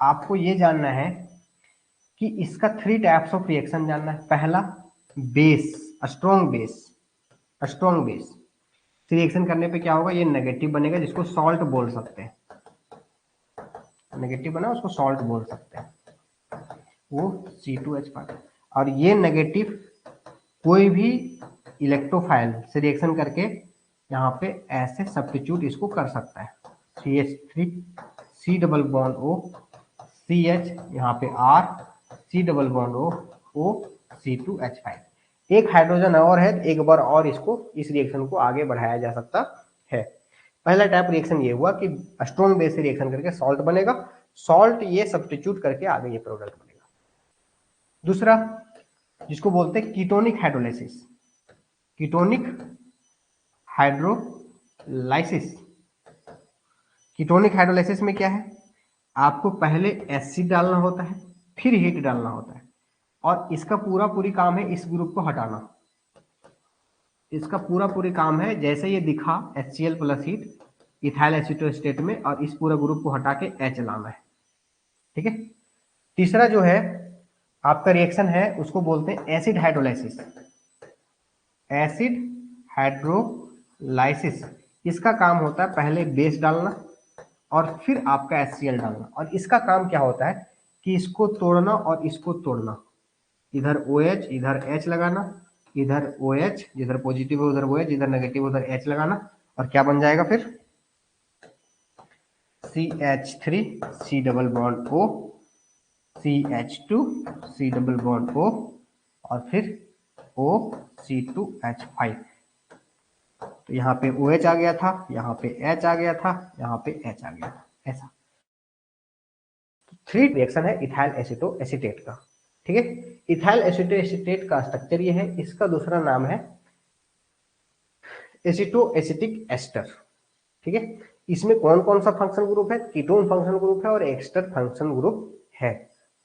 आपको ये जानना है कि इसका 3 टाइप्स ऑफ रिएक्शन जानना है। पहला बेस, स्ट्रॉन्ग बेस रिएक्शन करने पे क्या होगा, ये नेगेटिव बनेगा जिसको सॉल्ट बोल सकते हैं, नेगेटिव बना उसको सॉल्ट बोल सकते हैं, वो C2H5। और ये नेगेटिव कोई भी इलेक्ट्रोफाइल से रिएक्शन करके यहाँ पे ऐसे सब्स्टिट्यूट इसको कर सकता है, CH3 C double bond O CH, यहाँ पे R C double bond O C2H5। एक हाइड्रोजन और है, एक बार और इसको इस रिएक्शन को आगे बढ़ाया जा सकता है। पहला टाइप रिएक्शन ये हुआ कि स्ट्रॉन्ग बेस से रिएक्शन करके सॉल्ट बनेगा, सॉल्ट ये सब्स्टिट्यूट करके आगे ये प्रोडक्ट बनेगा। दूसरा जिसको बोलते हैं ketonic hydrolysis. Ketonic hydrolysis. Ketonic hydrolysis में क्या है, आपको पहले एसिड डालना होता है, फिर हीट डालना होता है, और इसका पूरा पूरी काम है इस ग्रुप को हटाना। इसका पूरा पूरी काम है, जैसे ये दिखा HCl प्लस हीट इथाइल एसीटोएस्टेट में, और इस पूरा ग्रुप को हटा के H लाना है। ठीक है। तीसरा जो है आपका रिएक्शन है उसको बोलते हैं एसिड हाइड्रोलाइसिस। एसिड हाइड्रोलाइसिस, इसका काम होता है पहले बेस डालना और फिर आपका HCl डालना, और इसका काम क्या होता है कि इसको तोड़ना और इसको तोड़ना। इधर OH इधर H लगाना, इधर OH जिधर पॉजिटिव है उधर OH, जिधर नेगेटिव उधर H लगाना, और क्या बन जाएगा फिर CH3 C double bond O, CH2 C double bond O, और फिर OC2H5। तो यहाँ पे OH आ गया था, यहाँ पे H आ गया था, यहाँ पे H आ गया था, ऐसा। थ्री रिएक्शन है इथाइल एसीटो एसीटेट का। ठीक है। इथाइल एसीटो एसीटेट का स्ट्रक्चर ये है, इसका दूसरा नाम है एसीटो एसिटिक एस्टर। ठीक है। इसमें कौन कौन सा फंक्शन ग्रुप है, कीटोन फंक्शन ग्रुप है और एक्स्टर फंक्शन ग्रुप है।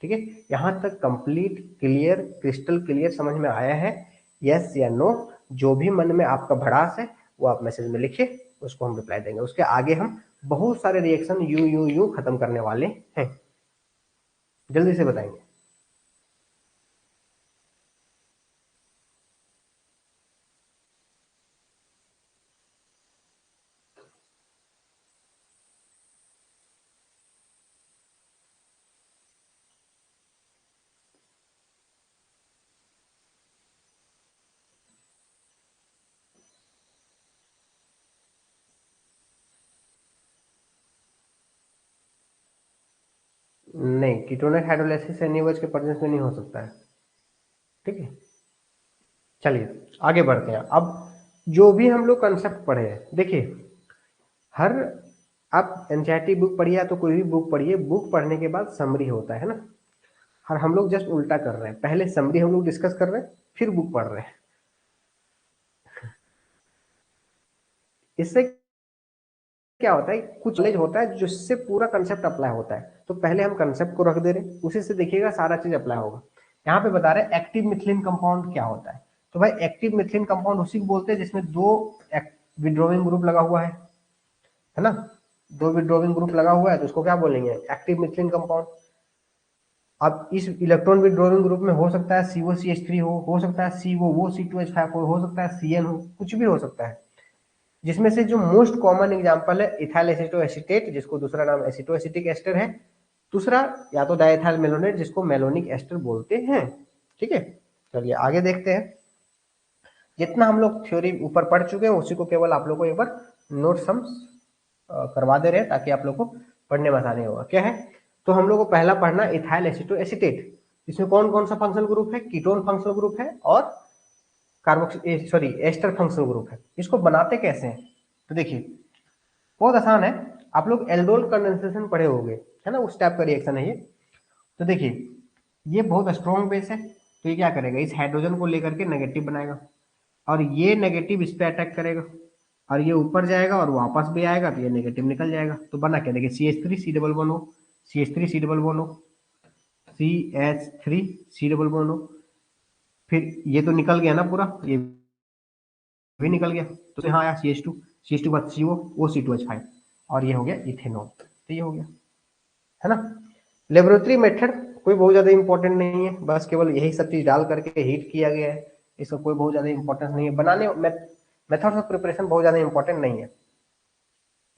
ठीक है। यहां तक कंप्लीट क्लियर, क्रिस्टल क्लियर समझ में आया है? यस या नो? जो भी मन में आपका भड़ास है वो आप मैसेज में लिखिए, उसको हम रिप्लाई देंगे। उसके आगे हम बहुत सारे रिएक्शन यू यू यू खत्म करने वाले हैं, जल्दी से बताएंगे। नहीं, कीटोनिक हाइड्रोलाइसिस NaOH के प्रेजेंस में नहीं हो सकता है। ठीक है। चलिए आगे बढ़ते हैं। अब जो भी हम लोग कंसेप्ट पढ़े हैं, देखिए हर, आप एनसीईआरटी बुक पढ़िए या तो कोई भी बुक पढ़िए, बुक पढ़ने के बाद समरी होता है ना। और हम लोग जस्ट उल्टा कर रहे हैं, पहले समरी हम लोग डिस्कस कर रहे हैं फिर बुक पढ़ रहे हैं। इससे क्या होता है, कुछ नॉलेज होता है जिससे पूरा कंसेप्ट अप्लाई होता है, तो पहले हम कंसेप्ट को रख दे रहे हैं, उसी से देखिएगा सारा चीज अप्लाई होगा। यहाँ पे बता रहे हैं एक्टिव मिथिलीन कंपाउंड क्या होता है। तो भाई एक्टिव मिथिलीन कंपाउंड उसी को बोलते हैं जिसमें दो विड्रॉइंग ग्रुप लगा हुआ है ना। दो विड्रॉइंग ग्रुप लगा हुआ है तो उसको क्या बोलेंगे, एक्टिव मिथिलीन कंपाउंड। अब इस इलेक्ट्रॉन विड्रॉइंग ग्रुप में हो सकता है COCH3 हो सकता है COO C2H5 हो सकता है CN हो, कुछ भी हो सकता है। जिसमें से जो मोस्ट कॉमन एग्जांपल है इथाइल एसीटो एसीटेट, जिसको दूसरा नाम एसीटो एसिटिक एस्टर है। दूसरा या तो डाइथाइल मेलोनेट, जिसको मेलोनिक एस्टर बोलते हैं। ठीक है। चलिए आगे देखते हैं। जितना हम लोग थ्योरी ऊपर पढ़ चुके हैं उसी को केवल आप लोग को एक बार नोट्स हम करवा दे रहे हैं ताकि आप लोग को पढ़ने में आसानी होगा। क्या है, तो हम लोग को पहला पढ़ना इथाइल एसीटो एसीटेट। इसमें कौन कौन सा फंक्शनल ग्रुप है, कीटोन फंक्शनल ग्रुप है और carboxy sorry ester functional group है। इसको बनाते कैसे हैं, तो देखिए बहुत आसान है। आप लोग एल्डोल कंडेंसेशन पढ़े होंगे, है ना, उस टाइप का रिएक्शन है ये। तो देखिए ये बहुत स्ट्रॉन्ग बेस है, तो ये क्या करेगा, इस हाइड्रोजन को लेकर के नेगेटिव बनाएगा, और ये नेगेटिव इस पे अटैक करेगा, और ये ऊपर जाएगा और वापस भी आएगा तो ये नेगेटिव निकल जाएगा। तो बना क्या, देखिए CH3 C double bond O, CH3 C double bond O, CH3 C double bond O। फिर ये तो निकल गया ना पूरा, ये भी निकल गया, तो यहाँ आया CH2 बाद CO OC2H5, और ये हो गया इथेनॉल। तो ये हो गया, है ना। लेबोरेटरी मेथड कोई बहुत ज्यादा इंपॉर्टेंट नहीं है, बस केवल यही सब चीज डाल करके हीट किया गया है, इसका कोई बहुत ज्यादा इंपॉर्टेंस नहीं है। बनाने मेथड ऑफ प्रिपरेशन बहुत ज्यादा इंपॉर्टेंट नहीं है।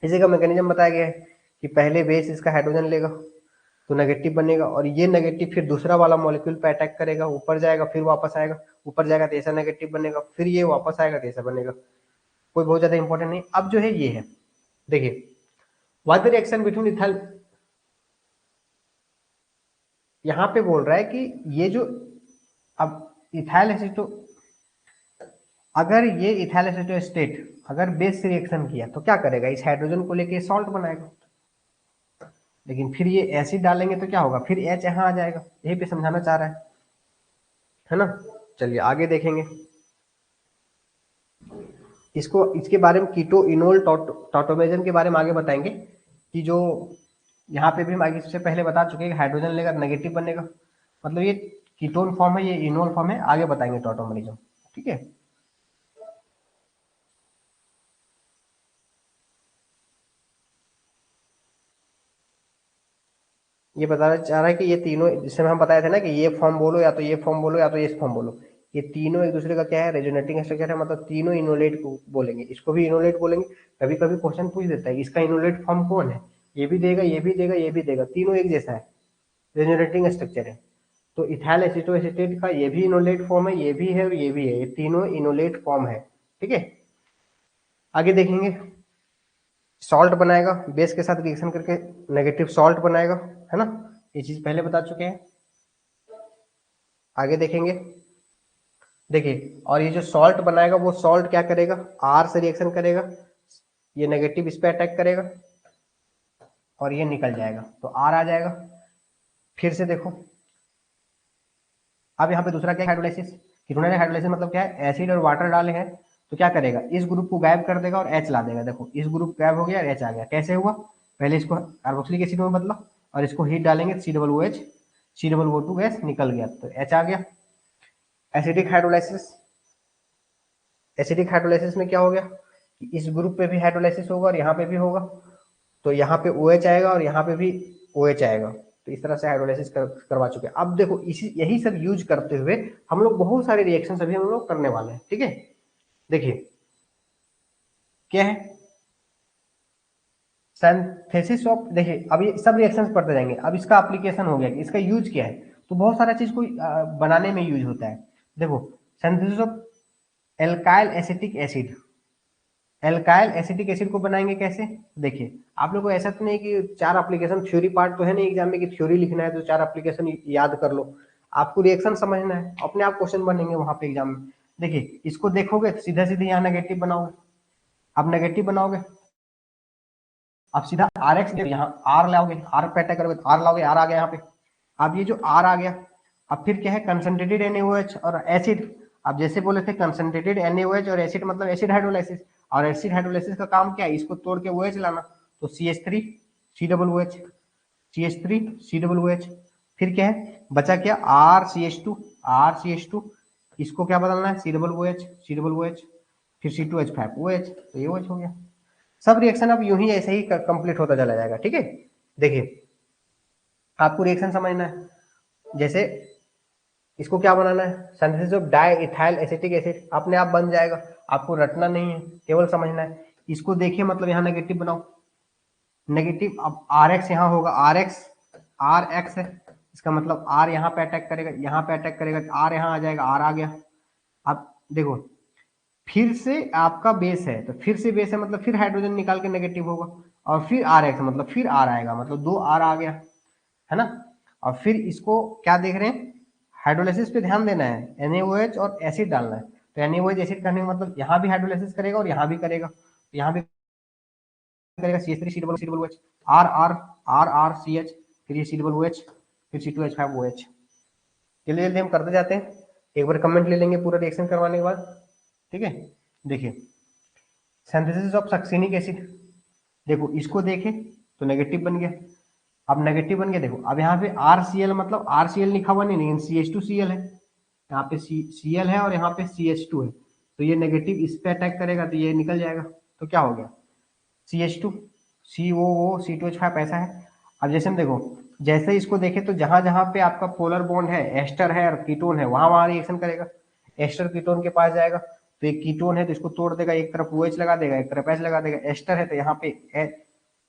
इसी का मैकेनिज्म बताया गया है कि पहले बेस इसका हाइड्रोजन लेगा तो नेगेटिव बनेगा, और ये नेगेटिव फिर दूसरा वाला मॉलिक्यूल पे अटैक करेगा, ऊपर जाएगा फिर वापस आएगा, ऊपर जाएगा तो ऐसा नेगेटिव बनेगा, फिर ये वापस आएगा तो ऐसा बनेगा। कोई बहुत ज्यादा इंपॉर्टेंट नहीं। अब जो है ये है, देखिए what the reaction between ethyl, यहाँ पे बोल रहा है कि ये जो, अब इथाइल एसीटो, अगर ये इथाइल एसीटो स्टेट अगर बेस से रिएक्शन किया तो क्या करेगा, इस हाइड्रोजन को लेके सॉल्ट बनाएगा, लेकिन फिर ये एसिड डालेंगे तो क्या होगा, फिर H यहाँ आ जाएगा। यही पे समझाना चाह रहा है ना। चलिए आगे देखेंगे इसको, इसके बारे में कीटो इनोल टॉटोमेजन के बारे में आगे बताएंगे कि जो यहाँ पे भी हम आगे इससे पहले बता चुके हैं कि हाइड्रोजन लेगा नेगेटिव बनेगा, मतलब ये कीटोन फॉर्म है, ये इनोल फॉर्म है, आगे बताएंगे टॉटोमेरिज्म। ठीक है, ये बताना चाह रहा है कि ये तीनों, जिससे हम बताए थे ना कि ये फॉर्म बोलो या तो ये फॉर्म बोलो या तो ये फॉर्म बोलो, ये तीनों एक दूसरे का क्या है, रेजोनेटिंग स्ट्रक्चर है, मतलब तीनों इनोलेट को बोलेंगे, इसको भी इनोलेट बोलेंगे। कभी कभी क्वेश्चन पूछ देता है इसका इनोलेट फॉर्म कौन है, ये भी देगा, ये भी देगा, ये भी देगा, तीनों एक जैसा है, रेजोनेटिंग स्ट्रक्चर है। तो इथाइल एसिटोएसिटेट का ये भी इनोलेट फॉर्म है, ये भी है और ये भी है, ये तीनों इनोलेट फॉर्म है। ठीक है, आगे देखेंगे सॉल्ट बनाएगा बेस के साथ रिएक्शन करके, नेगेटिव सॉल्ट बनाएगा, है ना, ये चीज पहले बता चुके हैं। आगे देखेंगे, देखिए और ये जो सॉल्ट बनाएगा वो सॉल्ट क्या करेगा, आर से रिएक्शन करेगा, ये नेगेटिव इस पे अटैक करेगा और ये निकल जाएगा, तो आर आ जाएगा। फिर से देखो, अब यहाँ पे दूसरा क्या है, हाइड्रोलाइसिस। कीटोनाइल हाइड्रोलाइसिस मतलब क्या है, एसिड और वाटर डाले हैं तो क्या करेगा, इस ग्रुप को गायब कर देगा और एच ला देगा। देखो इस ग्रुप गायब हो गया और एच आ गया, कैसे हुआ, पहले इसको कार्बोक्सिलिक एसिड में बदला और इसको हीट डालेंगे, C double O H, C double O two gas निकल गया तो एच आ गया। एसिडिक हाइड्रोलाइसिस, एसिडिक हाइड्रोलाइसिस में क्या हो गया कि इस ग्रुप पे भी हाइड्रोलाइसिस होगा और यहाँ पे भी होगा, तो यहाँ पे OH आएगा और यहाँ पे भी OH आएगा, तो इस तरह से हाइड्रोलाइसिस करवा चुके हैं। अब देखो इसी यही सब यूज करते हुए हम लोग बहुत सारे रिएक्शन अभी हम लोग करने वाले हैं। ठीक है, देखिए क्या है सिंथेसिस ऑफ, देखिए अब ये सब रिएक्शंस पढ़ते जाएंगे। अब इसका एप्लीकेशन हो गया कि इसका यूज क्या है, तो बहुत सारा चीज को बनाने में यूज होता है। देखो synthesis of alkyl acetic acid, alkyl acetic acid को बनाएंगे कैसे, देखिए आप लोग को ऐसा तो नहीं कि चार एप्लीकेशन, थ्योरी पार्ट तो है नहीं एग्जाम में कि थ्योरी लिखना है तो चार एप्लीकेशन याद कर लो, आपको रिएक्शन समझना है, अपने आप क्वेश्चन बनेंगे वहां पे एग्जाम में। देखिए इसको देखोगे तो सीधा सीधे यहाँ नेगेटिव बनाओगे, आप नेगेटिव बनाओगे, आप सीधा आर एक्स यहाँ आर लाओगे, आर पे अटैक करोगे तो आर लाओगे, आर आ गया यहाँ पे। अब ये जो आर आ गया, अब फिर क्या है, कंसंट्रेटेड NaOH और एसिड, अब जैसे बोले थे कंसंट्रेटेड NaOH और एसिड मतलब एसिड हाइड्रोलाइसिस, और एसिड हाइड्रोलाइसिस का काम क्या है, इसको तोड़ के OH लाना, तो CH3 C double OH, CH3 C double OH, फिर क्या है बचा क्या, RCH2, RCH2, इसको क्या बदलना है, C double OH, C double OH, फिर C2H5 OH, तो ये OH हो गया। सब रिएक्शन अब यूं ही ऐसे ही कंप्लीट होता चला जाएगा। ठीक है, देखिए आपको रिएक्शन समझना है, जैसे इसको क्या बनाना है, synthesis of di ethyl acetic acid अपने आप बन जाएगा, आपको रटना नहीं है, केवल समझना है। इसको देखिए मतलब यहाँ नेगेटिव बनाओ, नेगेटिव, अब आर एक्स यहाँ होगा, आर एक्स, आर एक्स है, इसका मतलब आर यहाँ पे अटैक करेगा, यहाँ पे अटैक करेगा, आर यहाँ आ जाएगा, आर आ गया। अब देखो फिर से आपका बेस है, तो फिर से बेस है मतलब फिर हाइड्रोजन निकाल के नेगेटिव होगा, और फिर आर एक्स मतलब फिर आर आएगा, मतलब दो आर आ गया, है ना। और फिर इसको क्या देख रहे हैं, हाइड्रोलाइसिस पे ध्यान देना है, NaOH और एसिड डालना है, तो NaOH एसिड करने का मतलब यहाँ भी हाइड्रोलाइसिस करेगा और यहाँ भी करेगा, तो यहाँ भी करेगा CH3 C double OH, R R R R CH, फिर ये C डबल OH, फिर C2H5 OH। जल्दी जल्दी हम करते जाते हैं, एक बार कमेंट ले लेंगे पूरा रिएक्शन करवाने के बाद। ठीक है, देखिए सिंथेसिस ऑफ सक्सिनिक एसिड, देखो इसको देखे तो नेगेटिव बन गया, अब नेगेटिव बन गया, देखो अब यहाँ पे RCl मतलब RCl लिखा हुआ नहीं लेकिन CH2Cl है, यहाँ पे Cl है और यहाँ पे CH2 है, तो ये नेगेटिव इस पे अटैक करेगा तो ये निकल जाएगा, तो क्या हो गया CH2 COO C2H5 ऐसा है। अब जैसे हम देखो, जैसे इसको देखे तो जहां जहां पे आपका पोलर बॉन्ड है, एस्टर है और कीटोन है, वहां वहां रिएक्शन करेगा, एस्टर कीटोन के पास जाएगा, तो एक कीटोन है तो इसको तोड़ देगा, एक तरफ OH लगा देगा, एक तरफ H लगा देगा, एस्टर है तो यहाँ पे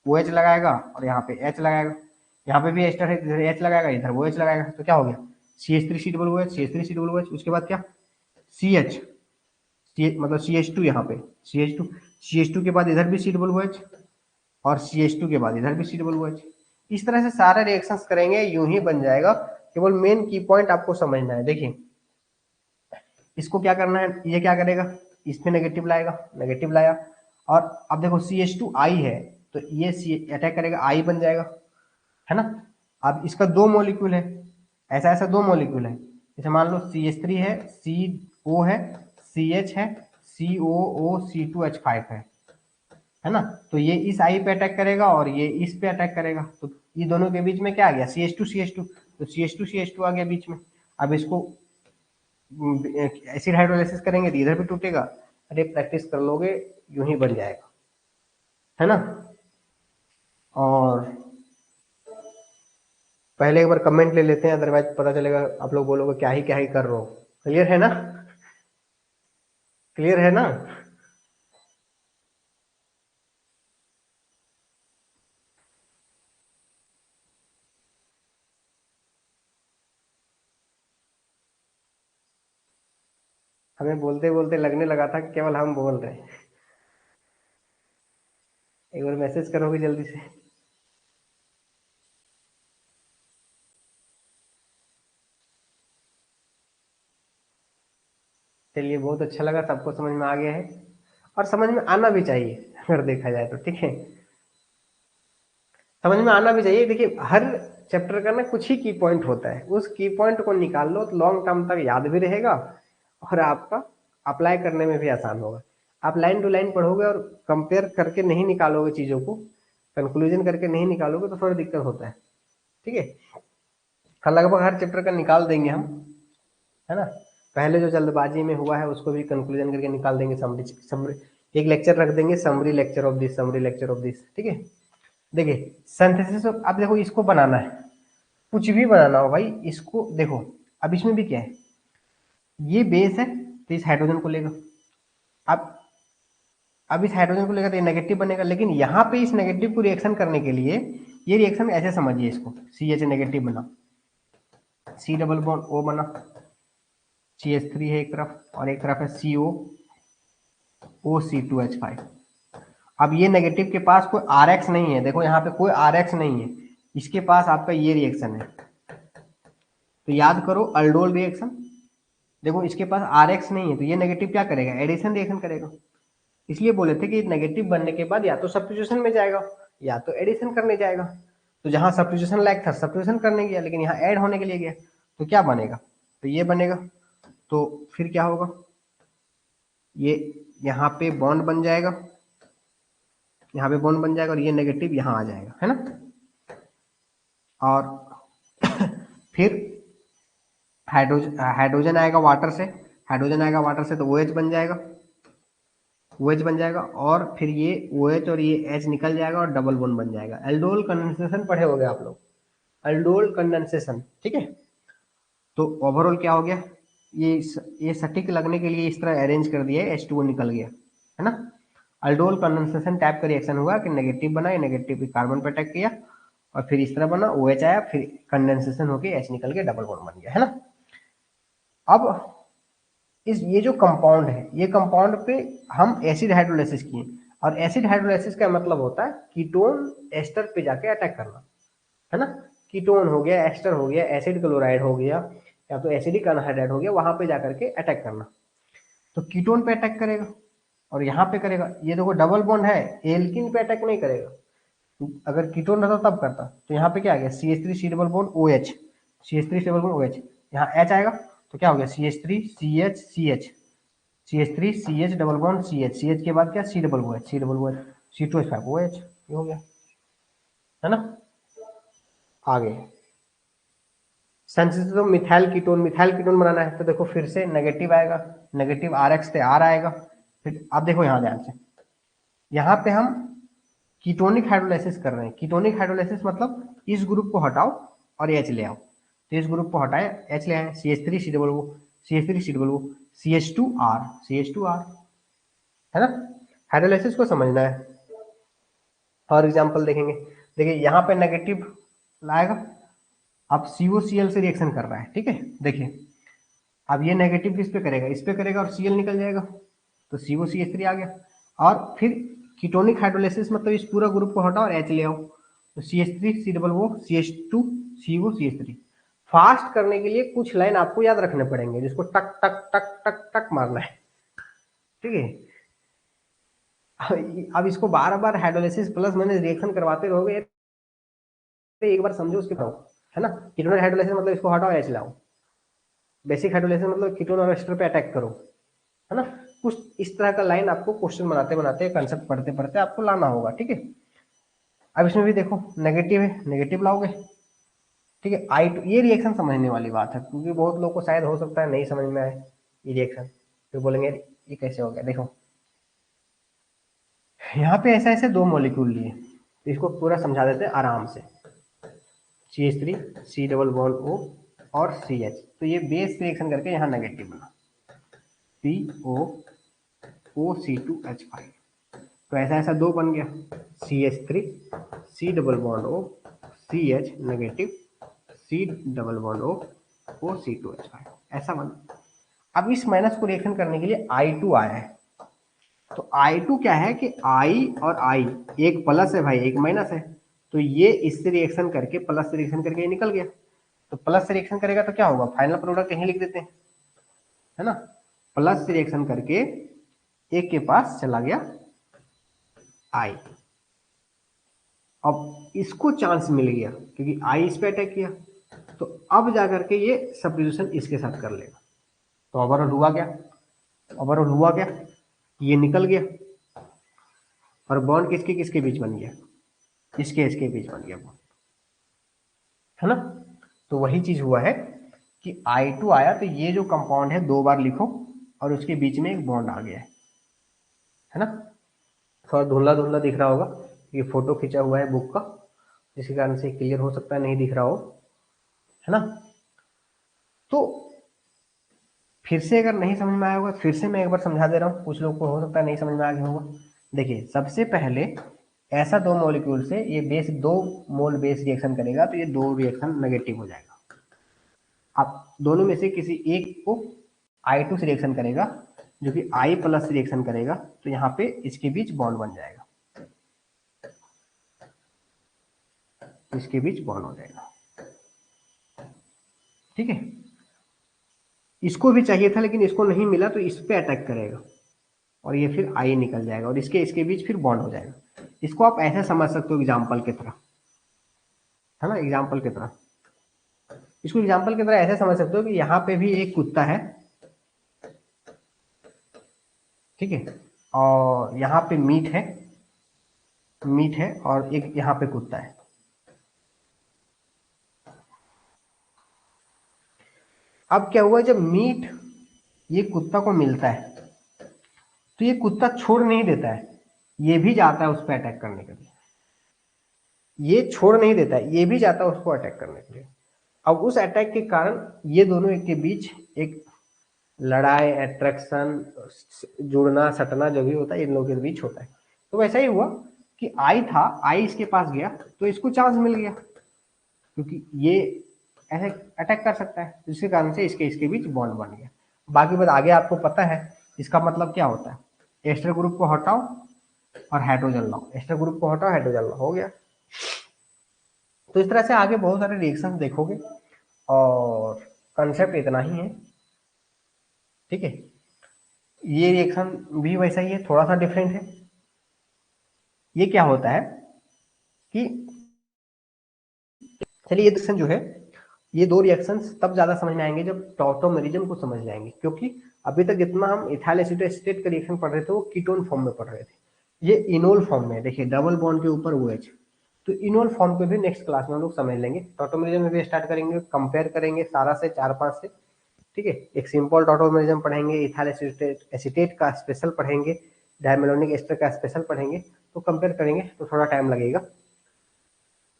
OH लगाएगा और यहाँ पे H लगाएगा, यहाँ पे भी एस्टर है इधर H लगाएगा, इधर OH लगाएगा, तो क्या हो गया CH3 C double OH, CH3 C double OH, उसके बाद क्या CH, मतलब CH2 यहाँ पे CH2, CH2 के बाद इधर भी C डबल OH और CH2 के बाद इधर भी C डबल OH। इस तरह से सारे रिएक्शंस करेंगे, यूं ही बन जाएगा, केवल मेन की पॉइंट आपको समझना है। देखिए इसको क्या करना है, ये क्या करेगा, इस पे नेगेटिव लाएगा, नेगेटिव लाया, और अब देखो CH2 I है तो ये अटैक करेगा, I बन जाएगा, है ना। अब इसका दो मॉलिक्यूल है, ऐसा ऐसा दो मॉलिक्यूल है, जैसे मान लो CH3 है, CO है, CH है, COO C2H5 है ना। तो ये इस आई पे अटैक करेगा और ये इस पे अटैक करेगा, तो ये दोनों के बीच में क्या आ गया, CH2 तो CH2 आ गया बीच में। अब इसको एसिड हाइड्रोलाइसिस करेंगे तो इधर भी टूटेगा। अरे प्रैक्टिस कर लोगे यूं ही बन जाएगा, है ना। और पहले एक बार कमेंट ले लेते हैं, अदरवाइज पता चलेगा आप लोग बोलोगे क्या ही कर रहे हो। क्लियर है ना, क्लियर है ना। हमें बोलते बोलते लगने लगा था कि केवल हम बोल रहे हैं। एक बार मैसेज करोगे जल्दी से। चलिए बहुत अच्छा लगा, सबको समझ में आ गया है, और समझ में आना भी चाहिए अगर देखा जाए तो, ठीक है। समझ में आना भी चाहिए। देखिए हर चैप्टर का ना कुछ ही की पॉइंट होता है, उस की पॉइंट को निकाल लो तो लॉन्ग टर्म तक याद भी रहेगा और आपका अप्लाई करने में भी आसान होगा। आप लाइन टू लाइन पढ़ोगे और कंपेयर करके नहीं निकालोगे चीजों को, कंक्लूजन करके नहीं निकालोगे तो थोड़ा दिक्कत होता है, ठीक है। हाँ, लगभग हर चैप्टर का निकाल देंगे हम, है ना। पहले जो जल्दबाजी में हुआ है उसको भी कंक्लूजन करके निकाल देंगे, समरी समरी एक लेक्चर रख देंगे, summary lecture of this, summary lecture of this, ठीक है। देखिए सिंथेसिस, अब देखो इसको बनाना है, कुछ भी बनाना हो भाई इसको देखो। अब इसमें भी क्या है, ये बेस है तो इस हाइड्रोजन को लेगा। अब अब इस हाइड्रोजन को लेकर तो ये नेगेटिव बनेगा, लेकिन यहाँ पे इस नेगेटिव को रिएक्शन करने के लिए ये रिएक्शन ऐसे समझिए इसको, CH नेगेटिव बना, C डबल बॉन्ड O बना, CH3 है एक तरफ और एक तरफ है COO C2H5। अब ये नेगेटिव के पास कोई RX नहीं है, देखो यहाँ पे कोई RX नहीं है, इसके पास आपका ये रिएक्शन है। तो याद करो अल्डोल रिएक्शन, देखो इसके पास RX नहीं है तो ये नेगेटिव क्या करेगा, एडिशन रिएक्शन करेगा। इसलिए बोले थे कि नेगेटिव बनने के बाद या तो सब्स्टिट्यूशन में जाएगा या तो एडिशन करने जाएगा। तो जहां सब्स्टिट्यूशन लायक था सब्स्टिट्यूशन करने गया, लेकिन यहाँ ऐड होने के लिए गया, तो क्या बनेगा, तो ये बनेगा। तो फिर क्या होगा, ये यहाँ पे बॉन्ड बन जाएगा, यहाँ पे बॉन्ड बन जाएगा और ये नेगेटिव यहाँ आ जाएगा, है ना। और फिर हाइड्रोजन आएगा वाटर से, हाइड्रोजन आएगा वाटर से तो OH बन जाएगा, OH बन जाएगा, और फिर ये OH और ये H निकल जाएगा और डबल बॉन्ड बन जाएगा। एल्डोल कंडेंसेशन पढ़े होंगे आप लोग, एल्डोल कंडेंसेशन, ठीक है। तो ओवरऑल क्या हो गया, ये सटीक लगने के लिए इस तरह अरेंज कर दिया है, H2O निकल गया, है ना। अल्डोल कंडेंसेशन टाइप का रिएक्शन हुआ कि नेगेटिव बना, ये नेगेटिव कार्बन पर अटैक किया और फिर इस तरह बना, OH आया, फिर कंडेंसेशन होके H निकल के डबल बॉन्ड बन गया, है ना। अब ये जो कंपाउंड है, ये कंपाउंड पे हम एसिड हाइड्रोलाइसिस किए, और एसिड हाइड्रोलाइसिस का मतलब होता है कीटोन एस्टर पे जाके अटैक करना, है ना। कीटोन हो गया, एस्टर हो गया, एसिड क्लोराइड हो गया, या तो एसिडिक अनहाइड्राइड हो गया, वहां पे जाकर के अटैक करना। तो कीटोन पे अटैक करेगा और यहाँ पे करेगा, ये देखो डबल बॉन्ड है, एल्किन पे अटैक नहीं करेगा। अगर कीटोन रहता तब करता, तो यहाँ पे क्या आ गया, CH3 C double bond OH, CH3 C double bond OH, यहाँ H आएगा तो क्या हो गया, CH3 CH CH, CH3 CH double bond CH, CH के बाद क्या, C double OH, C double OH, C2H5 OH, ये हो गया, है ना। आगे synthesis of methyl ketone, methyl ketone बनाना है तो देखो फिर से नेगेटिव आएगा, नेगेटिव RX से R आएगा। फिर अब देखो यहाँ ध्यान से, यहाँ पे हम कीटोनिक हाइड्रोलाइसिस कर रहे हैं। कीटोनिक हाइड्रोलाइसिस मतलब इस ग्रुप को हटाओ और H ले आओ, तो इस ग्रुप को हटाए H ले आए, CH3 C double O, CH3 C double O, CH2R, CH2R, है ना। हाइड्रोलाइसिस को समझना है। और एग्जांपल देखेंगे, देखिए यहाँ पे नेगेटिव लाएगा, अब COCl से रिएक्शन कर रहा है, ठीक है। देखिए अब ये नेगेटिव किस पे करेगा, इस पे करेगा और Cl निकल जाएगा, तो COCH3 आ गया। और फिर कीटोनिक हाइड्रोलाइसिस मतलब इस पूरा ग्रुप को हटाओ और H ले आओ, तो CH3 C double O, CH2 COCH3। Fast करने के लिए कुछ लाइन आपको याद रखने पड़ेंगे, जिसको टक टक टक टक टक मारना है, ठीक है। अब इसको बार बार हाइड्रोलाइसिस प्लस मैंने रिएक्शन करवाते रहोगे, एक बार समझो उसके बाद, है ना। कीटोनिक हाइड्रोलाइसिस मतलब इसको हटाओ H लाओ, बेसिक हाइड्रोलाइसिस मतलब कीटोन और एस्टर पे अटैक करो, है ना। कुछ इस तरह का लाइन आपको क्वेश्चन बनाते बनाते कंसेप्ट पढ़ते पढ़ते आपको लाना होगा, ठीक है। अब इसमें भी देखो नेगेटिव है, नेगेटिव लाओगे, ठीक है। I2 ये रिएक्शन समझने वाली बात है, क्योंकि बहुत लोग को शायद हो सकता है नहीं समझ में आए ये रिएक्शन, तो बोलेंगे ये कैसे हो गया। देखो यहाँ पे ऐसे ऐसे दो मॉलिक्यूल लिए, तो इसको पूरा समझा देते हैं आराम से। CH3 C double bond O और CH, तो ये बेस रिएक्शन करके यहाँ नेगेटिव बना PO OC2H5, तो ऐसा ऐसा दो बन गया CH3 C double bond O CH negative C double bond O OC2H5, ऐसा बना। अब इस माइनस को रिएक्शन करने के लिए I2 आया है, तो I2 क्या है कि I और I, एक प्लस है भाई एक माइनस है, तो ये इससे रिएक्शन करके प्लस से रिएक्शन करके ये निकल गया, तो प्लस से रिएक्शन करेगा तो क्या होगा, फाइनल प्रोडक्ट यहीं लिख देते हैं, है ना। प्लस से रिएक्शन करके एक के पास चला गया I, अब इसको चांस मिल गया क्योंकि I इस पे अटैक किया, तो अब जाकर के ये सब्स्टिट्यूशन इसके साथ कर लेगा, तो ओवरऑल हुआ क्या, ओवरऑल हुआ क्या, ये निकल गया और बॉन्ड किसके किसके बीच बन गया, इसके इसके बीच बन गया बॉन्ड, है ना। तो वही चीज हुआ है कि I2 आया, तो ये जो कंपाउंड है दो बार लिखो और उसके बीच में एक बॉन्ड आ गया है ना। थोड़ा धुंधला धुंधला दिख रहा होगा, ये फोटो खींचा हुआ है बुक का, जिसके कारण से क्लियर हो सकता है नहीं दिख रहा हो, है ना। तो फिर से अगर नहीं समझ में आया होगा, फिर से मैं एक बार समझा दे रहा हूँ, कुछ लोग को हो सकता है नहीं समझ में आ गया होगा। देखिए सबसे पहले ऐसा दो मॉलिक्यूल से ये बेस 2 मोल बेस रिएक्शन करेगा, तो ये दो रिएक्शन नेगेटिव हो जाएगा। आप दोनों में से किसी एक को I2 से रिएक्शन करेगा, जो कि I प्लस से रिएक्शन करेगा, तो यहाँ पे इसके बीच बॉन्ड बन जाएगा, इसके बीच बॉन्ड हो जाएगा, ठीक है। इसको भी चाहिए था लेकिन इसको नहीं मिला, तो इस पे अटैक करेगा और ये फिर I निकल जाएगा और इसके इसके बीच फिर बॉन्ड हो जाएगा। इसको आप ऐसे समझ सकते हो एग्जाम्पल की तरह, है ना, एग्जाम्पल की तरह। इसको एग्जाम्पल की तरह ऐसे समझ सकते हो कि यहाँ पे भी एक कुत्ता है, ठीक है, और यहाँ पे मीट है, मीट है और एक यहाँ पे कुत्ता है। अब क्या हुआ, जब मीट ये कुत्ता को मिलता है तो ये कुत्ता छोड़ नहीं देता है, ये भी जाता है उस पर अटैक करने के लिए, ये छोड़ नहीं देता है, ये भी जाता है उसको अटैक करने के लिए। अब उस अटैक के कारण ये दोनों एक के बीच एक लड़ाई, अट्रैक्शन, जुड़ना सटना जो भी होता है इन लोगों के बीच होता है। तो वैसा ही हुआ कि आई था, आई इसके पास गया तो इसको चांस मिल गया, क्योंकि ये ऐसे अटैक कर सकता है, जिसके कारण से इसके इसके बीच बॉन्ड बन गया। बाकी बात आगे आपको पता है, इसका मतलब क्या होता है, एस्टर ग्रुप को हटाओ और हाइड्रोजन लाओ, एस्टर ग्रुप को हटाओ हाइड्रोजन लाओ, हो गया। तो इस तरह से आगे बहुत सारे रिएक्शन देखोगे और कंसेप्ट इतना ही है, ठीक है। ये रिएक्शन भी वैसा ही है, थोड़ा सा डिफरेंट है। ये क्या होता है कि चलिए ये रिएक्शन जो है, ये दो रिएक्शंस तब ज्यादा समझ में आएंगे जब टॉटोमेरिज्म को समझ जाएंगे, क्योंकि अभी तक जितना हम इथाइल एसीटोएस्टेट का रिएक्शन पढ़ रहे थे वो कीटोन फॉर्म में पढ़ रहे थे, ये इनोल फॉर्म में। देखिए डबल बॉन्ड के ऊपर OH, तो इनोल फॉर्म को भी नेक्स्ट क्लास में हम लोग समझ लेंगे। टॉटोमेरिज्म में भी स्टार्ट करेंगे, कंपेयर करेंगे सारा से 4-5 से, ठीक है। एक सिंपल टॉटोमेरिज्म पढ़ेंगे, इथाइल एसीटेट का स्पेशल पढ़ेंगे, डायमेलोनिक एस्टर का स्पेशल पढ़ेंगे, तो कंपेयर करेंगे तो थोड़ा टाइम लगेगा।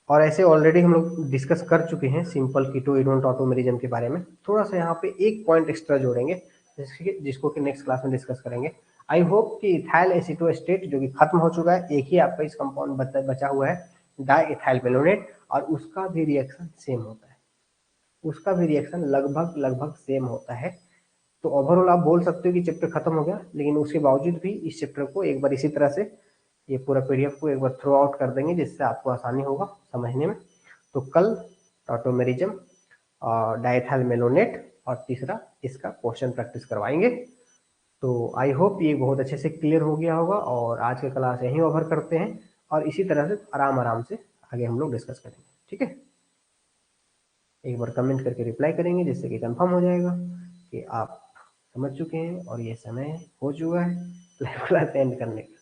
और ऐसे ऑलरेडी हम लोग डिस्कस कर चुके हैं सिंपल कीटो इनोन टॉटोमेरिज्म के बारे में, थोड़ा सा यहाँ पे एक पॉइंट एक्स्ट्रा जोड़ेंगे जिसको कि नेक्स्ट क्लास में डिस्कस करेंगे। आई होप कि इथाइल एसीटोएस्टेट जो कि खत्म हो चुका है, एक ही आपका इस कंपाउंड बचा हुआ है डाई इथाइल बेलोनेट, और उसका भी रिएक्शन सेम होता है, उसका भी रिएक्शन लगभग लगभग सेम होता है। तो ओवरऑल आप बोल सकते हो कि चैप्टर खत्म हो गया, लेकिन उसके बावजूद भी इस चैप्टर को एक बार इसी तरह से ये पूरा PDF को एक बार थ्रो आउट कर देंगे, जिससे आपको आसानी होगा समझने में। तो कल टॉटोमेरिज्म और डाइथाइल मेलोनेट और तीसरा इसका क्वेश्चन प्रैक्टिस करवाएंगे। तो आई होप ये बहुत अच्छे से क्लियर हो गया होगा, और आज का क्लास यहीं ओवर करते हैं और इसी तरह से आराम आराम से आगे हम लोग डिस्कस करेंगे, ठीक है। एक बार कमेंट करके रिप्लाई करेंगे जिससे कि कंफर्म हो जाएगा कि आप समझ चुके हैं और ये समय हो चुका है लाइव क्लास एंड करने का।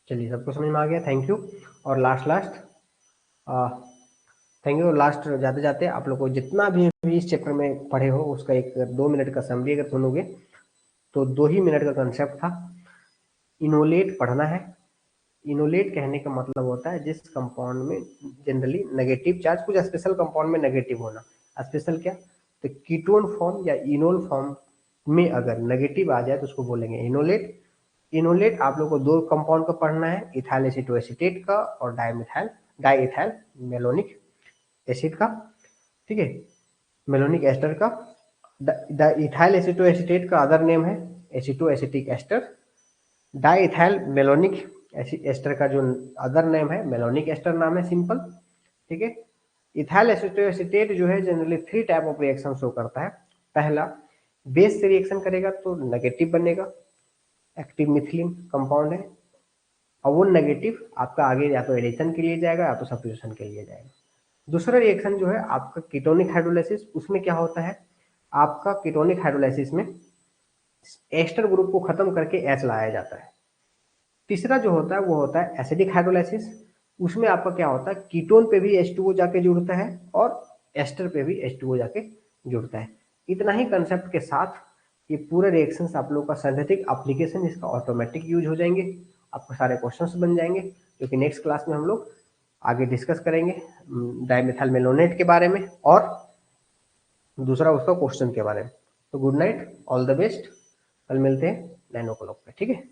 चलिए सबको समझ में आ गया, थैंक यू। और लास्ट थैंक यू। लास्ट जाते जाते आप लोग को जितना भी इस चैप्टर में पढ़े हो उसका एक 2 मिनट का समरी अगर सुनोगे तो 2 ही मिनट का कंसेप्ट था। इनोलेट पढ़ना है। इनोलेट कहने का मतलब होता है जिस कंपाउंड में जनरली नेगेटिव चार्ज, कुछ स्पेशल कंपाउंड में नेगेटिव होना। स्पेशल क्या, तो कीटोन फॉर्म या इनोल फॉर्म में अगर नेगेटिव आ जाए तो उसको बोलेंगे इनोलेट। इनोलेट आप लोग को 2 कंपाउंड का पढ़ना है, इथाइल एसीटोएसीटेट का और डाइइथाइल मेलोनिक एसिड का, ठीक है, मेलोनिक एस्टर का। इथाइल एसीटोएसीटेट का अदर नेम है acetoacetic ester. Diethyl malonic ester का जो अदर नेम है मेलोनिक एस्टर नाम है, सिंपल, ठीक है। इथाइल एसीटोएसीटेट जो है generally 3 type of reaction show करता है। पहला, बेस से रिएक्शन करेगा तो नेगेटिव बनेगा, एक्टिव मिथिलीन कंपाउंड है, और वो नेगेटिव आपका आगे या तो एडिशन के लिए जाएगा या तो सब्स्टिट्यूशन के लिए जाएगा। दूसरा रिएक्शन जो है आपका कीटोनिक हाइड्रोलाइसिस, उसमें क्या होता है, आपका कीटोनिक हाइड्रोलाइसिस में एस्टर ग्रुप को खत्म करके एच लाया जाता है। तीसरा जो होता है वो होता है एसिडिक हाइड्रोलाइसिस, उसमें आपका क्या होता है, कीटोन पे भी H2O जाके जुड़ता है और एस्टर पे भी H2O जाके जुड़ता है। इतना ही कंसेप्ट के साथ ये पूरे रिएक्शंस आप लोग का सिंथेटिक एप्लीकेशन इसका ऑटोमेटिक यूज हो जाएंगे, आपको सारे क्वेश्चंस बन जाएंगे, जो कि नेक्स्ट क्लास में हम लोग आगे डिस्कस करेंगे डाइमेथाइल मेलोनेट के बारे में और दूसरा उसका क्वेश्चन के बारे में। तो good night, all the best, कल मिलते हैं 9 o'clock पे, ठीक है।